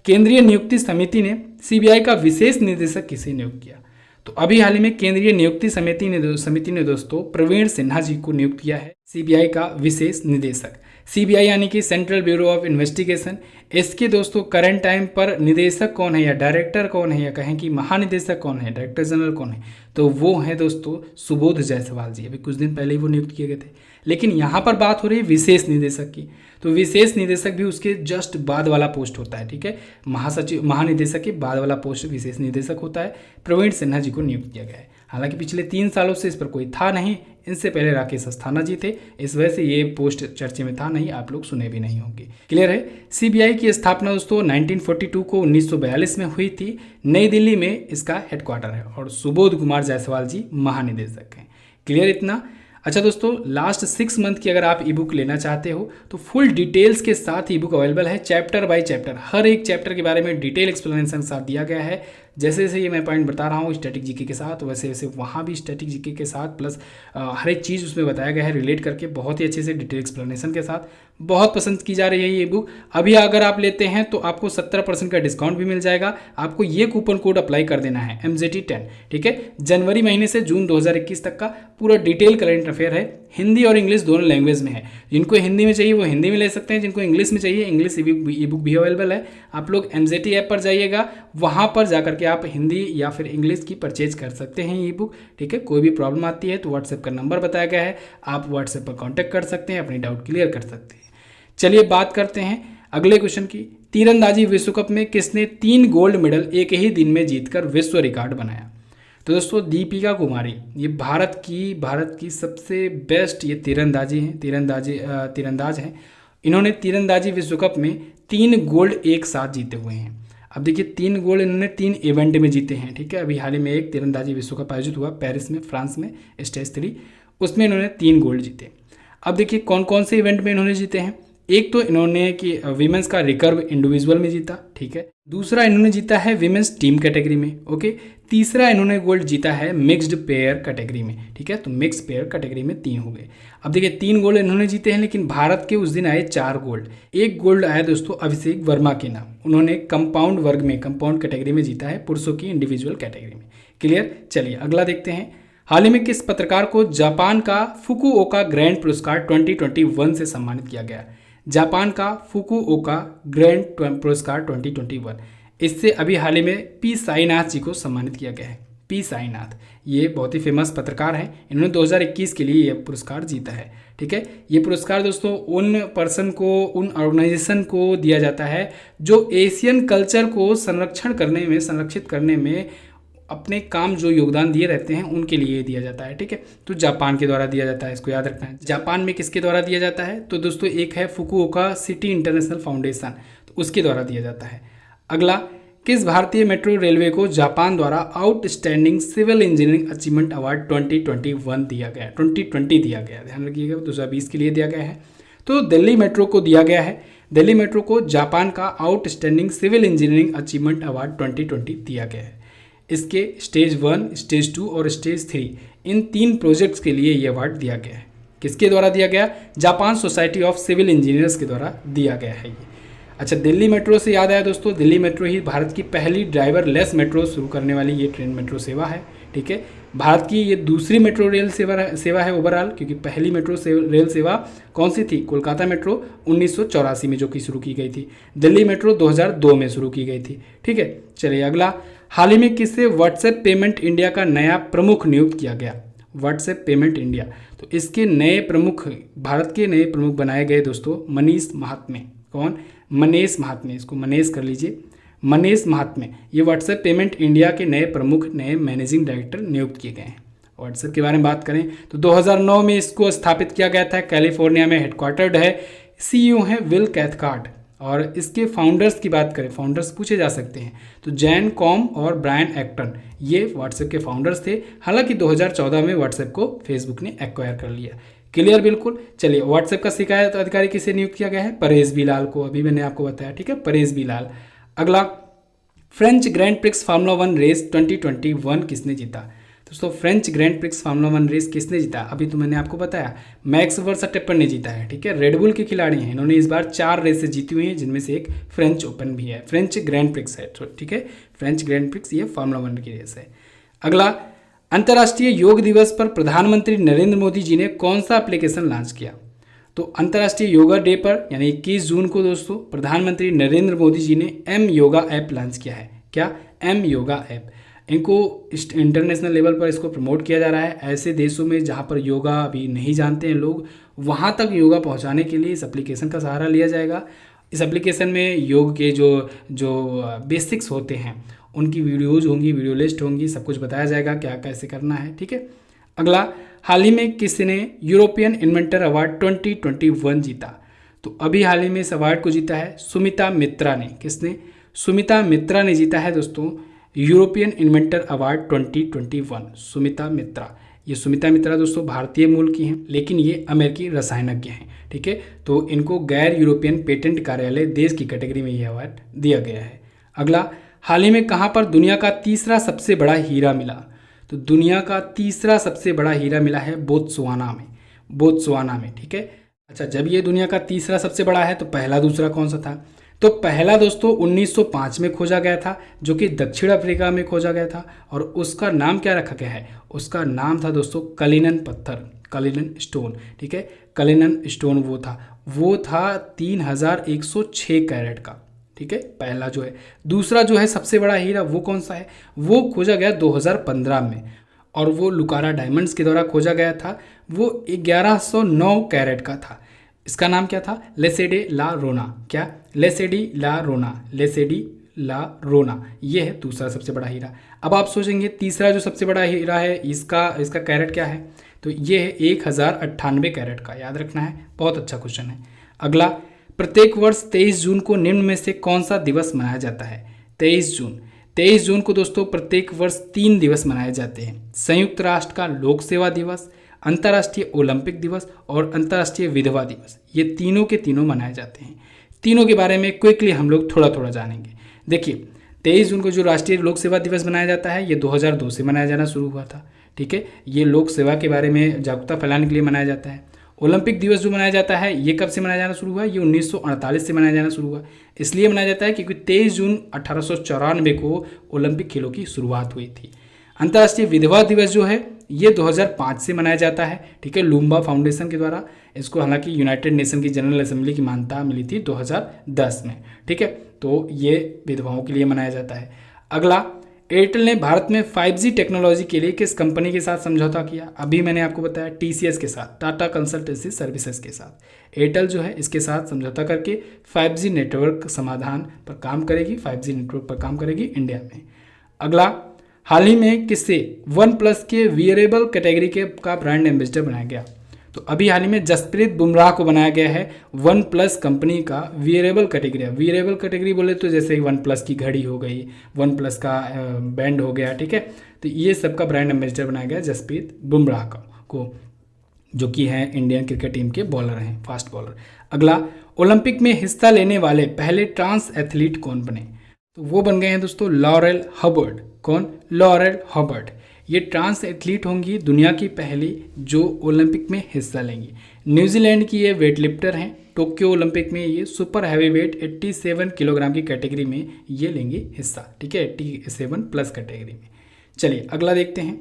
केंद्रीय नियुक्ति समिति ने सीबीआई का विशेष निदेशक किसे नियुक्त किया? तो अभी हाल ही में केंद्रीय नियुक्ति समिति ने दोस्तों प्रवीण सिन्हा जी को नियुक्त किया है सीबीआई का विशेष निदेशक। सीबीआई यानी कि सेंट्रल ब्यूरो ऑफ इन्वेस्टिगेशन। इसके दोस्तों करंट टाइम पर निदेशक कौन है या डायरेक्टर कौन है या कहें कि महानिदेशक कौन है, डायरेक्टर जनरल कौन है, तो वो है दोस्तों सुबोध जायसवाल जी। अभी कुछ दिन पहले ही वो नियुक्त किए गए थे, लेकिन यहाँ पर बात हो रही है विशेष निदेशक की। तो विशेष निदेशक भी उसके जस्ट बाद वाला पोस्ट होता है। ठीक है, महानिदेशक के बाद वाला पोस्ट विशेष निदेशक होता है। प्रवीण सिन्हा जी को नियुक्त किया गया है। हालांकि पिछले 3 सालों से इस पर कोई था नहीं। इनसे पहले राकेश अस्थाना जी थे, इस वजह से ये पोस्ट चर्चे में था नहीं, आप लोग सुने भी नहीं होंगे। क्लियर है। सीबीआई की स्थापना दोस्तों 1942 को 1942 में हुई थी। नई दिल्ली में इसका हेडक्वार्टर है और सुबोध कुमार जायसवाल जी महानिदेशक हैं। क्लियर इतना। अच्छा दोस्तों, लास्ट 6 मंथ की अगर आप ई बुक लेना चाहते हो तो फुल डिटेल्स के साथ ई बुक अवेलेबल है, चैप्टर बाय चैप्टर, हर एक चैप्टर के बारे में डिटेल एक्सप्लेनेशन के साथ दिया गया है। जैसे जैसे ये मैं पॉइंट बता रहा हूँ स्टैटिक जीके के साथ, वैसे वैसे वहाँ भी स्टैटिक जीके के साथ प्लस हर एक चीज़ उसमें बताया गया है रिलेट करके, बहुत ही अच्छे से डिटेल एक्सप्लेनेशन के साथ। बहुत पसंद की जा रही है ये बुक। अभी अगर आप लेते हैं तो आपको 70% का डिस्काउंट भी मिल जाएगा। आपको ये कूपन कोड अप्लाई कर देना है MZT10, ठीक है। जनवरी महीने से जून 2021 तक का पूरा डिटेल करेंट अफेयर है, हिंदी और इंग्लिश दोनों लैंग्वेज में है। जिनको हिंदी में चाहिए वो हिंदी में ले सकते हैं, जिनको इंग्लिश में चाहिए इंग्लिश ई बुक भी अवेलेबल है। आप लोग MZT ऐप पर जाइएगा, वहाँ पर जाकर के आप हिंदी या फिर इंग्लिश की परचेज कर सकते हैं ई बुक, ठीक है। कोई भी प्रॉब्लम आती है तो व्हाट्सएप का नंबर बताया गया है, आप व्हाट्सएप पर कॉन्टैक्ट कर सकते हैं, अपनी डाउट क्लियर कर सकते हैं। चलिए बात करते हैं अगले क्वेश्चन की। तीरंदाजी विश्व कप में किसने 3 गोल्ड मेडल एक ही दिन में जीतकर विश्व रिकॉर्ड बनाया? तो दोस्तों दीपिका कुमारी, ये भारत की सबसे बेस्ट ये तीरंदाजी हैं, तीरंदाज हैं। इन्होंने तीरंदाजी विश्व कप में 3 गोल्ड एक साथ जीते हुए हैं। अब देखिए 3 गोल्ड इन्होंने 3 इवेंट में जीते हैं, ठीक है। अभी हाल ही में एक तीरंदाजी विश्व कप आयोजित हुआ पेरिस में, फ्रांस में, स्टेज 3, उसमें इन्होंने 3 गोल्ड जीते। अब देखिए कौन कौन से इवेंट में इन्होंने जीते हैं। एक तो इन्होंने कि विमेंस का रिकर्व इंडिविजुअल में जीता, ठीक है। दूसरा इन्होंने जीता है विमेंस टीम कैटेगरी में, ओके। तीसरा इन्होंने गोल्ड जीता है मिक्स्ड पेयर कैटेगरी में, ठीक है। तो मिक्स पेयर कैटेगरी में 3 हो गए। अब देखिए 3 गोल्ड इन्होंने जीते हैं, लेकिन भारत के उस दिन आए 4 गोल्ड। एक गोल्ड आया दोस्तों अभिषेक वर्मा के नाम, उन्होंने कंपाउंड वर्ग में, कंपाउंड कैटेगरी में जीता है, पुरुषों की इंडिविजुअल कैटेगरी में। क्लियर। चलिए अगला देखते हैं। हाल ही में किस पत्रकार को जापान का फुकुओका ग्रैंड पुरस्कार 2021 से सम्मानित किया गया? जापान का फुकुओका ग्रैंड पुरस्कार 2021, इससे अभी हाल ही में पी साईनाथ जी को सम्मानित किया गया है। पी साईनाथ ये बहुत ही फेमस पत्रकार हैं, इन्होंने 2021 के लिए यह पुरस्कार जीता है, ठीक है। ये पुरस्कार दोस्तों उन पर्सन को, उन ऑर्गेनाइजेशन को दिया जाता है जो एशियन कल्चर को संरक्षित करने में अपने काम जो योगदान दिए रहते हैं उनके लिए दिया जाता है, ठीक है। तो जापान के द्वारा दिया जाता है, इसको याद रखना है। जापान में किसके द्वारा दिया जाता है? तो दोस्तों एक है फुकुओका सिटी इंटरनेशनल फाउंडेशन, तो उसके द्वारा दिया जाता है। अगला, किस भारतीय मेट्रो रेलवे को जापान द्वारा outstanding civil engineering achievement award 2021 दिया गया, 2020 दिया गया, ध्यान रखिएगा 2020 के लिए दिया गया है। तो दिल्ली मेट्रो को दिया गया है। दिल्ली मेट्रो को जापान का outstanding civil engineering achievement award 2020 दिया गया है। इसके स्टेज 1, स्टेज 2 और स्टेज 3 इन 3 प्रोजेक्ट्स के लिए ये अवार्ड दिया गया है। किसके द्वारा दिया गया? Japan society of civil engineers के द्वारा दिया गया है ये। अच्छा, दिल्ली मेट्रो से याद आया दोस्तों, दिल्ली मेट्रो ही भारत की पहली ड्राइवरलेस मेट्रो शुरू करने वाली ये ट्रेन मेट्रो सेवा है, ठीक है। भारत की ये दूसरी मेट्रो रेल सेवा है ओवरऑल, क्योंकि पहली मेट्रो रेल सेवा कौन सी थी? कोलकाता मेट्रो 1984 में जो कि शुरू की गई थी। दिल्ली मेट्रो 2002 में शुरू की गई थी, ठीक है। चलिए अगला, हाल ही में किससे व्हाट्सएप पेमेंट इंडिया का नया प्रमुख नियुक्त किया गया? व्हाट्सएप पेमेंट इंडिया, तो इसके नए प्रमुख, भारत के नए प्रमुख बनाए गए दोस्तों मनीष महात्मे। कौन? मनीष महात्मे, इसको मनीष कर लीजिए, मनीष महात्मे। ये व्हाट्सएप पेमेंट इंडिया के नए प्रमुख, नए मैनेजिंग डायरेक्टर नियुक्त किए गए हैं। व्हाट्सएप के बारे में बात करें तो 2009 में इसको स्थापित किया गया था, कैलिफोर्निया में हेडक्वार्टर्ड है। CEO हैं विल कैथकार्ट। और इसके फाउंडर्स की बात करें, फाउंडर्स पूछे जा सकते हैं, तो जैन कॉम और ब्रायन एक्टन ये व्हाट्सएप के फाउंडर्स थे। हालांकि 2014 में व्हाट्सएप को फेसबुक ने एक्वायर कर लिया। क्लियर बिल्कुल। चलिए, व्हाट्सएप का शिकायत अधिकारी किसे नियुक्त किया गया है? परेश बिलाल को, अभी मैंने आपको बताया, ठीक है, परेश बिलाल। अगला, French Grand Prix Formula 1 race 2021 किसने जीता? दोस्तों French Grand Prix Formula 1 race किसने जीता? अभी तो मैंने आपको बताया, मैक्स वर्स्टैपेन ने जीता है, ठीक है। रेडबुल के खिलाड़ी हैं, इन्होंने इस बार 4 रेसेस जीती हुई हैं, जिनमें से एक फ्रेंच ओपन भी है, फ्रेंच ग्रैंड प्रिक्स है, ठीक है। फ्रेंच ग्रैंड प्रिक्स ये फार्मूला 1 की रेस है। अगला, अंतर्राष्ट्रीय योग दिवस पर प्रधानमंत्री नरेंद्र मोदी जी ने कौन सा एप्लीकेशन लॉन्च किया? तो अंतर्राष्ट्रीय योगा डे पर यानी 21 जून को दोस्तों प्रधानमंत्री नरेंद्र मोदी जी ने एम योगा ऐप लॉन्च किया है। क्या? M yoga app. इनको इंटरनेशनल लेवल पर इसको प्रमोट किया जा रहा है। ऐसे देशों में जहाँ पर योगा अभी नहीं जानते हैं लोग, वहाँ तक योगा पहुँचाने के लिए इस एप्लीकेशन का सहारा लिया जाएगा। इस एप्लीकेशन में योग के जो बेसिक्स होते हैं उनकी वीडियोज़ होंगी, वीडियो लिस्ट होंगी, सब कुछ बताया जाएगा क्या कैसे करना है। ठीक है। अगला, हाल ही में किसने यूरोपियन इन्वेंटर अवार्ड 2021 जीता? तो अभी हाल ही में इस अवार्ड को जीता है सुमिता मित्रा ने। किसने? सुमिता मित्रा ने जीता है दोस्तों यूरोपियन इन्वेंटर अवार्ड 2021। सुमिता मित्रा, ये सुमिता मित्रा दोस्तों भारतीय मूल की हैं, लेकिन ये अमेरिकी रसायनज्ञ हैं। ठीक है। तो इनको गैर यूरोपियन पेटेंट कार्यालय देश की कैटेगरी में यह अवार्ड दिया गया है। अगला, हाल ही में कहाँ पर दुनिया का तीसरा सबसे बड़ा हीरा मिला? तो दुनिया का तीसरा सबसे बड़ा हीरा मिला है बोत्सवाना में। बोत्सवाना में। ठीक है। अच्छा, जब ये दुनिया का तीसरा सबसे बड़ा है तो पहला दूसरा कौन सा था? तो पहला दोस्तों 1905 में खोजा गया था, जो कि दक्षिण अफ्रीका में खोजा गया था, और उसका नाम क्या रखा गया है? उसका नाम था दोस्तों कलिनन पत्थर, कलिनन स्टोन। ठीक है। कलिनन स्टोन वो था 3106 कैरेट का। ठीक है, पहला जो है। दूसरा जो है सबसे बड़ा हीरा वो कौन सा है? वो खोजा गया 2015 में, और वो लुकारा डायमंड्स के द्वारा खोजा गया था। वो 1109 कैरेट का था। इसका नाम क्या था? लेसेडी ला रोना। क्या? लेसेडी ला रोना, लेसेडी ला रोना। ये है दूसरा सबसे बड़ा हीरा। अब आप सोचेंगे तीसरा जो सबसे बड़ा हीरा है इसका कैरेट क्या है? तो ये है 1098 कैरेट का। याद रखना है, बहुत अच्छा क्वेश्चन है। अगला, प्रत्येक वर्ष 23 जून को निम्न में से कौन सा दिवस मनाया जाता है? 23 जून को दोस्तों प्रत्येक वर्ष 3 दिवस मनाए जाते हैं। संयुक्त राष्ट्र का लोक सेवा दिवस, अंतर्राष्ट्रीय ओलंपिक दिवस और अंतर्राष्ट्रीय विधवा दिवस। ये तीनों के तीनों मनाए जाते हैं। तीनों के बारे में क्विकली हम लोग थोड़ा थोड़ा जानेंगे। देखिए, 23 जून को जो राष्ट्रीय लोक सेवा दिवस मनाया जाता है, ये 2002 से मनाया जाना शुरू हुआ था। ठीक है। ये लोक सेवा के बारे में जागरूकता फैलाने के लिए मनाया जाता है। ओलंपिक दिवस जो मनाया जाता है, ये कब से मनाया जाना शुरू हुआ? ये 1948 से मनाया जाना शुरू हुआ। इसलिए मनाया जाता है क्योंकि 23 जून 1894 को ओलंपिक खेलों की शुरुआत हुई थी। अंतर्राष्ट्रीय विधवा दिवस जो है ये 2005 से मनाया जाता है। ठीक है, लूम्बा फाउंडेशन के द्वारा। इसको हालांकि यूनाइटेड नेशन की जनरल असेंबली की मान्यता मिली थी 2010 में। ठीक है, तो ये विधवाओं के लिए मनाया जाता है। अगला, एयरटेल ने भारत में 5G टेक्नोलॉजी के लिए किस कंपनी के साथ समझौता किया? अभी मैंने आपको बताया TCS के साथ, टाटा कंसल्टेंसी सर्विसेज के साथ। एयरटेल जो है इसके साथ समझौता करके 5G नेटवर्क समाधान पर काम करेगी, 5G नेटवर्क पर काम करेगी इंडिया में। अगला, हाल ही में किससे OnePlus के वियरेबल कैटेगरी का ब्रांड एम्बेसडर बनाया गया? तो अभी हाल ही में जसप्रीत बुमराह को बनाया गया है OnePlus कंपनी का वियरेबल कैटेगरी। वियरेबल कैटेगरी बोले तो जैसे OnePlus की घड़ी हो गई, OnePlus का बैंड हो गया। ठीक है, तो ये सब का ब्रांड एम्बेसडर बनाया गया जसप्रीत बुमराह को, जो कि हैं इंडियन क्रिकेट टीम के बॉलर हैं, फास्ट बॉलर। अगला, ओलंपिक में हिस्सा लेने वाले पहले ट्रांस एथलीट कौन बने? तो वो बन गए हैं दोस्तों लॉरेल हबर्ड। कौन? Laurel Hubbard. ये ट्रांस एथलीट होंगी दुनिया की पहली जो ओलंपिक में हिस्सा लेंगी। न्यूजीलैंड की ये वेट लिफ्टर हैं। टोक्यो ओलंपिक में ये सुपर हैवी वेट 87 किलोग्राम की कैटेगरी में ये लेंगी हिस्सा। ठीक है, 87+ कैटेगरी में। चलिए अगला देखते हैं।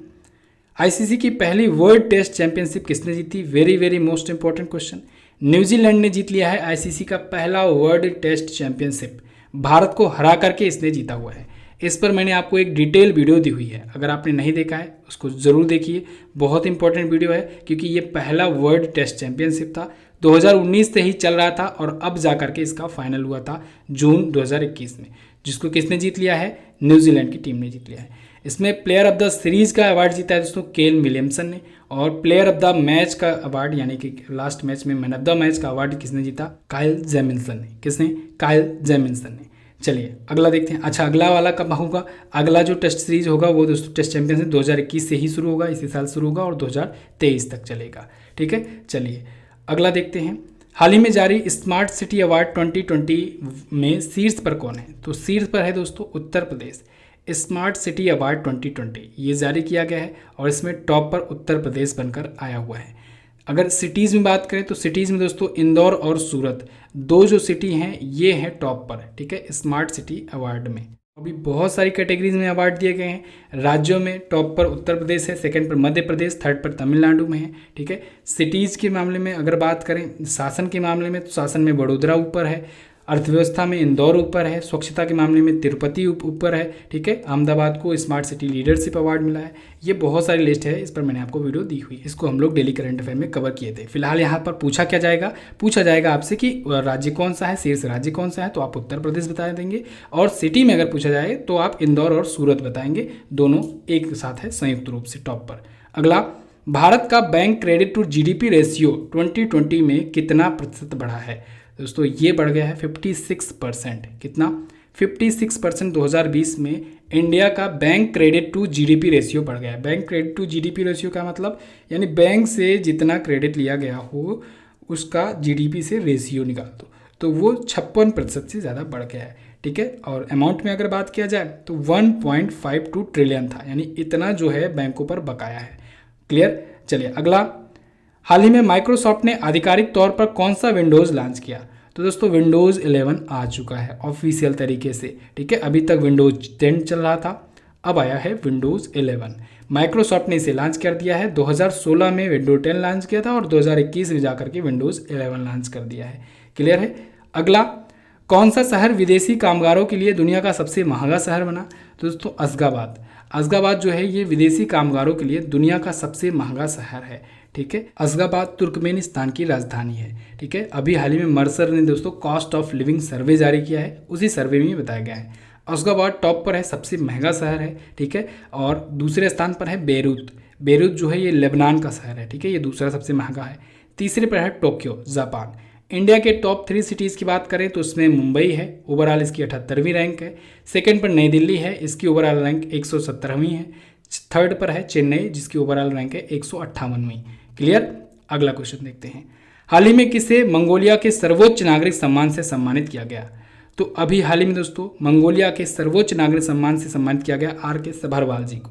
आईसीसी की पहली वर्ल्ड टेस्ट चैंपियनशिप किसने जीती? Very very most important question. New Zealand ने जीत लिया है आईसीसी का पहला वर्ल्ड टेस्ट चैंपियनशिप। भारत को हरा करके इसने जीता हुआ है। इस पर मैंने आपको एक डिटेल वीडियो दी हुई है, अगर आपने नहीं देखा है उसको ज़रूर देखिए। बहुत इंपॉर्टेंट वीडियो है क्योंकि ये पहला वर्ल्ड टेस्ट चैंपियनशिप था। 2019 से ही चल रहा था और अब जा करके इसका फाइनल हुआ था जून 2021 में, जिसको किसने जीत लिया है? न्यूजीलैंड की टीम ने जीत लिया है। इसमें प्लेयर ऑफ द सीरीज का अवार्ड जीता है दोस्तों केन विलियमसन ने, और प्लेयर ऑफ द मैच का अवार्ड यानी कि लास्ट मैच में मैन ऑफ द मैच का अवार्ड किसने जीता? काइल जेमिन्सन ने। किसने? काइल जेमिन्सन ने। चलिए अगला देखते हैं। अच्छा, अगला वाला कब होगा? अगला जो टेस्ट सीरीज होगा वो दोस्तों टेस्ट चैंपियनशिप 2021 से ही शुरू होगा, इसी साल शुरू होगा और 2023 तक चलेगा। ठीक है, चलिए अगला देखते हैं। हाल ही में जारी स्मार्ट सिटी अवार्ड 2020 में शीर्ष पर कौन है? तो शीर्ष पर है दोस्तों Uttar Pradesh. Smart city award 2020 ये जारी किया गया है और इसमें टॉप पर उत्तर प्रदेश बनकर आया हुआ है। अगर सिटीज़ में बात करें तो सिटीज़ में दोस्तों इंदौर और सूरत दो जो सिटी हैं ये हैं टॉप पर। ठीक है, स्मार्ट सिटी अवार्ड में अभी बहुत सारी कैटेगरीज में अवार्ड दिए गए हैं। राज्यों में टॉप पर उत्तर प्रदेश है, सेकंड पर मध्य प्रदेश, थर्ड पर तमिलनाडु में है। ठीक है, सिटीज़ के मामले में अगर बात करें, शासन के मामले में तो शासन में वडोदरा ऊपर है, अर्थव्यवस्था में इंदौर ऊपर है, स्वच्छता के मामले में तिरुपति ऊपर है, ठीक है। अहमदाबाद को स्मार्ट सिटी लीडरशिप अवार्ड मिला है। ये बहुत सारी लिस्ट है, इस पर मैंने आपको वीडियो दी हुई है, इसको हम लोग डेली करंट अफेयर में कवर किए थे। फिलहाल यहाँ पर पूछा जाएगा आपसे कि राज्य कौन सा है, शीर्ष राज्य कौन सा है, तो आप उत्तर प्रदेश बता देंगे, और सिटी में अगर पूछा जाए तो आप इंदौर और सूरत बताएंगे, दोनों एक साथ है संयुक्त रूप से टॉप पर। अगला, भारत का bank credit to GDP ratio 2020 में कितना प्रतिशत बढ़ा है? दोस्तों ये बढ़ गया है 56%। कितना? 56% 2020 में इंडिया का bank credit to GDP ratio बढ़ गया है। Bank credit to GDP ratio का मतलब यानी बैंक से जितना क्रेडिट लिया गया हो उसका जीडीपी से रेशियो निकाल दो, तो वो 56% से ज़्यादा बढ़ गया है, ठीक है। और अमाउंट में अगर बात किया जाए तो 1.52 ट्रिलियन था, यानी इतना जो है बैंकों पर बकाया है। क्लियर? चलिए अगला, हाल ही में माइक्रोसॉफ्ट ने आधिकारिक तौर पर कौन सा विंडोज़ लॉन्च किया? तो दोस्तों विंडोज़ 11 आ चुका है ऑफिशियल तरीके से, ठीक है। अभी तक विंडोज़ 10 चल रहा था, अब आया है विंडोज़ 11। माइक्रोसॉफ्ट ने इसे लॉन्च कर दिया है। 2016 में विंडोज 10 लॉन्च किया था और 2021 में जाकर के विंडोज़ 11 लॉन्च कर दिया है। क्लियर है? अगला, कौन सा शहर विदेशी कामगारों के लिए दुनिया का सबसे महंगा शहर बना? तो दोस्तों अशगाबाद जो है ये विदेशी कामगारों के लिए दुनिया का सबसे महंगा शहर है, ठीक है। अशगाबाद तुर्कमेनिस्तान की राजधानी है, ठीक है। अभी हाल ही में मर्सर ने दोस्तों कॉस्ट ऑफ लिविंग सर्वे जारी किया है, उसी सर्वे में बताया गया है। अशगाबाद टॉप पर है, सबसे महंगा शहर है, ठीक है। और दूसरे स्थान पर है बेरूत जो है ये लेबनान का शहर है, ठीक है, ये दूसरा सबसे महंगा है। तीसरे पर है टोक्यो, जापान। इंडिया के टॉप 3 सिटीज़ की बात करें तो उसमें मुंबई है, ओवरऑल इसकी 78वीं रैंक है। सेकंड पर नई दिल्ली है, इसकी ओवरऑल रैंक 117वीं है। थर्ड पर है चेन्नई, जिसकी ओवरऑल रैंक है 158वीं। क्लियर? अगला क्वेश्चन देखते हैं। हाल ही में किसे मंगोलिया के सर्वोच्च नागरिक सम्मान से सम्मानित किया गया? तो अभी हाल ही में दोस्तों मंगोलिया के सर्वोच्च नागरिक सम्मान से सम्मानित किया गया आर.के. सभरवाल जी को।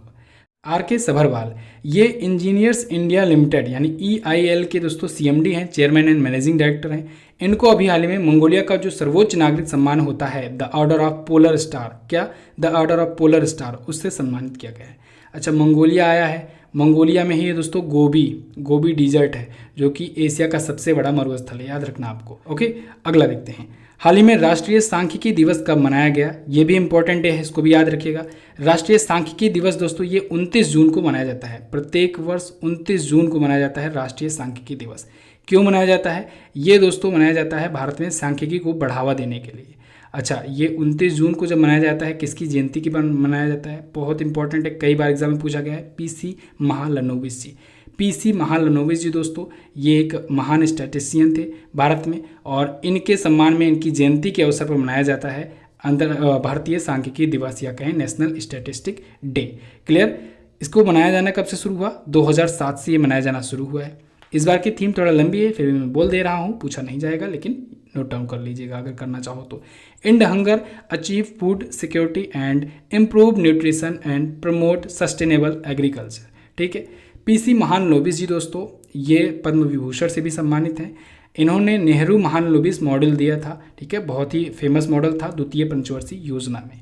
आर.के. सभरवाल ये इंजीनियर्स इंडिया लिमिटेड यानी EIL के दोस्तों CMD हैं, चेयरमैन एंड मैनेजिंग डायरेक्टर हैं। इनको अभी हाल ही में मंगोलिया का जो सर्वोच्च नागरिक सम्मान होता है the Order of Polar Star, क्या? The Order of Polar Star, उससे सम्मानित किया गया है। अच्छा, मंगोलिया आया है, मंगोलिया में ही दोस्तों गोबी डिजर्ट है जो कि एशिया का सबसे बड़ा मरुस्थल है, याद रखना आपको। ओके, अगला देखते हैं। हाल ही में राष्ट्रीय सांख्यिकी दिवस कब मनाया गया? ये भी इंपॉर्टेंट डे है, इसको भी याद रखिएगा। राष्ट्रीय सांख्यिकी दिवस दोस्तों ये 29 जून को मनाया जाता है। प्रत्येक वर्ष 29 जून को मनाया जाता है राष्ट्रीय सांख्यिकी दिवस। क्यों मनाया जाता है? ये दोस्तों मनाया जाता है भारत में सांख्यिकी को बढ़ावा देने के लिए। अच्छा, ये 29 जून को जब मनाया जाता है किसकी जयंती की मनाया जाता है? बहुत इंपॉर्टेंट है, कई बार एग्जाम में पूछा गया है। PC महालनोबिस जी। PC महालनोबिस जी दोस्तों ये एक महान स्टैटिस्टिशियन थे भारत में, और इनके सम्मान में इनकी जयंती के अवसर पर मनाया जाता है भारतीय सांख्यिकी दिवस, या कहें नेशनल स्टैटिस्टिक डे। क्लियर? इसको मनाया जाना कब से शुरू हुआ? 2007 से ये मनाया जाना शुरू हुआ है। इस बार की थीम थोड़ा लंबी है, फिर भी मैं बोल दे रहा हूँ, पूछा नहीं जाएगा, लेकिन नोट डाउन कर लीजिएगा अगर करना चाहो तो। And hunger, achieve food security and improve nutrition and promote sustainable agriculture, ठीक है। PC महालनोबिस जी दोस्तों ये पद्म विभूषण से भी सम्मानित हैं। इन्होंने नेहरू महालनोबिस मॉडल दिया था, ठीक है, बहुत ही फेमस मॉडल था द्वितीय पंचवर्षीय योजना में।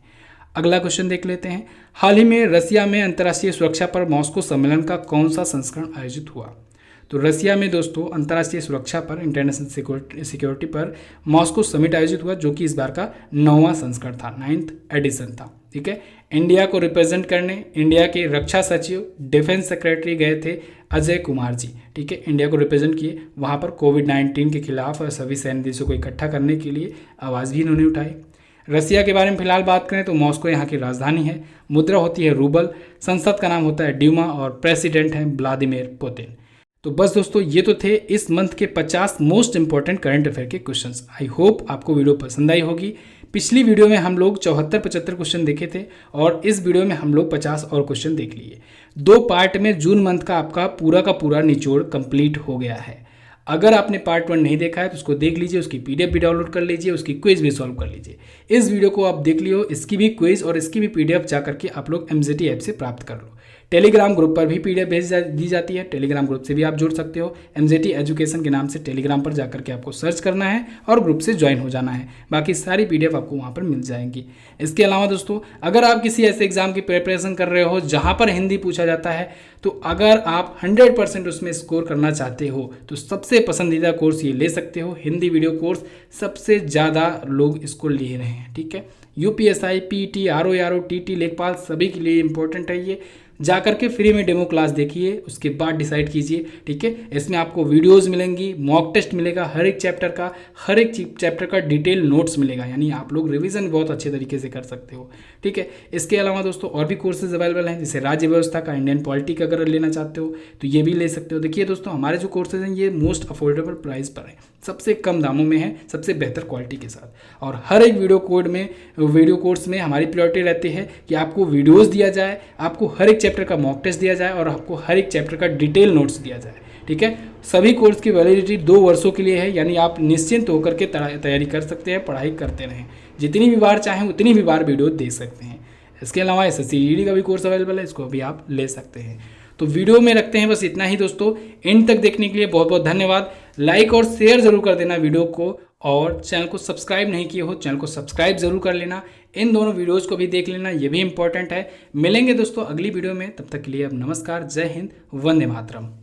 अगला क्वेश्चन देख लेते हैं। हाल ही में रसिया में अंतर्राष्ट्रीय सुरक्षा पर मॉस्को सम्मेलन का कौन सा संस्करण आयोजित हुआ? तो रसिया में दोस्तों अंतर्राष्ट्रीय सुरक्षा पर, इंटरनेशनल सिक्योरिटी पर मॉस्को समिट आयोजित हुआ, जो कि इस बार का 9वां संस्करण था, 9th एडिशन था, ठीक है। इंडिया को रिप्रेजेंट करने इंडिया के रक्षा सचिव, डिफेंस सेक्रेटरी गए थे अजय कुमार जी, ठीक है, इंडिया को रिप्रेजेंट किए। वहाँ पर कोविड-19 के खिलाफ सभी सैन्य देशों को इकट्ठा करने के लिए आवाज़ भी इन्होंने उठाई। रसिया के बारे में फिलहाल बात करें तो मॉस्को यहाँ की राजधानी है, मुद्रा होती है रूबल, संसद का नाम होता है ड्यूमा और प्रेसिडेंट हैं व्लादिमीर पुतिन। तो बस दोस्तों ये तो थे इस मंथ के 50 मोस्ट इंपॉर्टेंट करंट अफेयर के क्वेश्चंस। आई होप आपको वीडियो पसंद आई होगी। पिछली वीडियो में हम लोग 74-75 क्वेश्चन देखे थे और इस वीडियो में हम लोग 50 और क्वेश्चन देख लिए। 2 पार्ट में जून मंथ का आपका पूरा का पूरा निचोड़ कंप्लीट हो गया है। अगर आपने पार्ट 1 नहीं देखा है तो उसको देख लीजिए, उसकी PDF भी डाउनलोड कर लीजिए, उसकी क्विज भी सॉल्व कर लीजिए। इस वीडियो को आप देख लियो, इसकी भी क्विज और इसकी भी PDF जा करके आप लोग MZT ऐप से प्राप्त कर लो, टेलीग्राम ग्रुप पर भी PDF दी जाती है, टेलीग्राम ग्रुप से भी आप जुड़ सकते हो। MZT एजुकेशन के नाम से टेलीग्राम पर जाकर के आपको सर्च करना है और ग्रुप से ज्वाइन हो जाना है, बाकी सारी PDF आपको वहाँ पर मिल जाएंगी। इसके अलावा दोस्तों, अगर आप किसी ऐसे एग्जाम की प्रिपरेशन कर रहे हो जहाँ पर हिंदी पूछा जाता है, तो अगर आप 100% उसमें स्कोर करना चाहते हो तो सबसे पसंदीदा कोर्स ये ले सकते हो। हिंदी वीडियो कोर्स सबसे ज़्यादा लोग इसको ले रहे हैं, ठीक है। UPSI, PET, RO, TT, लेखपाल सभी के लिए इंपॉर्टेंट है ये। जाकर के फ्री में डेमो क्लास देखिए, उसके बाद डिसाइड कीजिए, ठीक है। इसमें आपको वीडियोस मिलेंगी, मॉक टेस्ट मिलेगा, हर एक चैप्टर का डिटेल नोट्स मिलेगा, यानी आप लोग रिवीजन बहुत अच्छे तरीके से कर सकते हो, ठीक है। इसके अलावा दोस्तों और भी कोर्सेज अवेलेबल हैं, जैसे राज्य व्यवस्था का, इंडियन पॉलिटी का अगर लेना चाहते हो तो ये भी ले सकते हो। देखिए दोस्तों, हमारे जो कोर्सेज हैं ये मोस्ट अफोर्डेबल प्राइस पर है, सबसे कम दामों में है, सबसे बेहतर क्वालिटी के साथ। और हर एक वीडियो कोर्स में हमारी प्रायोरिटी रहती है कि आपको वीडियोस दिया जाए, आपको हर एक चैप्टर का मॉक टेस्ट दिया जाए और आपको हर एक चैप्टर का डिटेल नोट्स दिया जाए, ठीक है। सभी कोर्स की वैलिडिटी 2 वर्षों के लिए है, यानी आप निश्चिंत होकर के तैयारी कर सकते हैं, पढ़ाई करते रहें, जितनी भी बार चाहें उतनी भी बार वीडियो देख सकते हैं। इसके अलावा SSC ED का भी कोर्स अवेलेबल है, इसको भी आप ले सकते हैं। तो वीडियो में रखते हैं बस इतना ही दोस्तों। एंड तक देखने के लिए बहुत बहुत धन्यवाद। लाइक और शेयर जरूर कर देना वीडियो को, और चैनल को सब्सक्राइब नहीं किए हो चैनल को सब्सक्राइब जरूर कर लेना। इन दोनों वीडियोज़ को भी देख लेना, ये भी इंपॉर्टेंट है। मिलेंगे दोस्तों अगली वीडियो में, तब तक के लिए अब नमस्कार, जय हिंद, वंदे मातरम।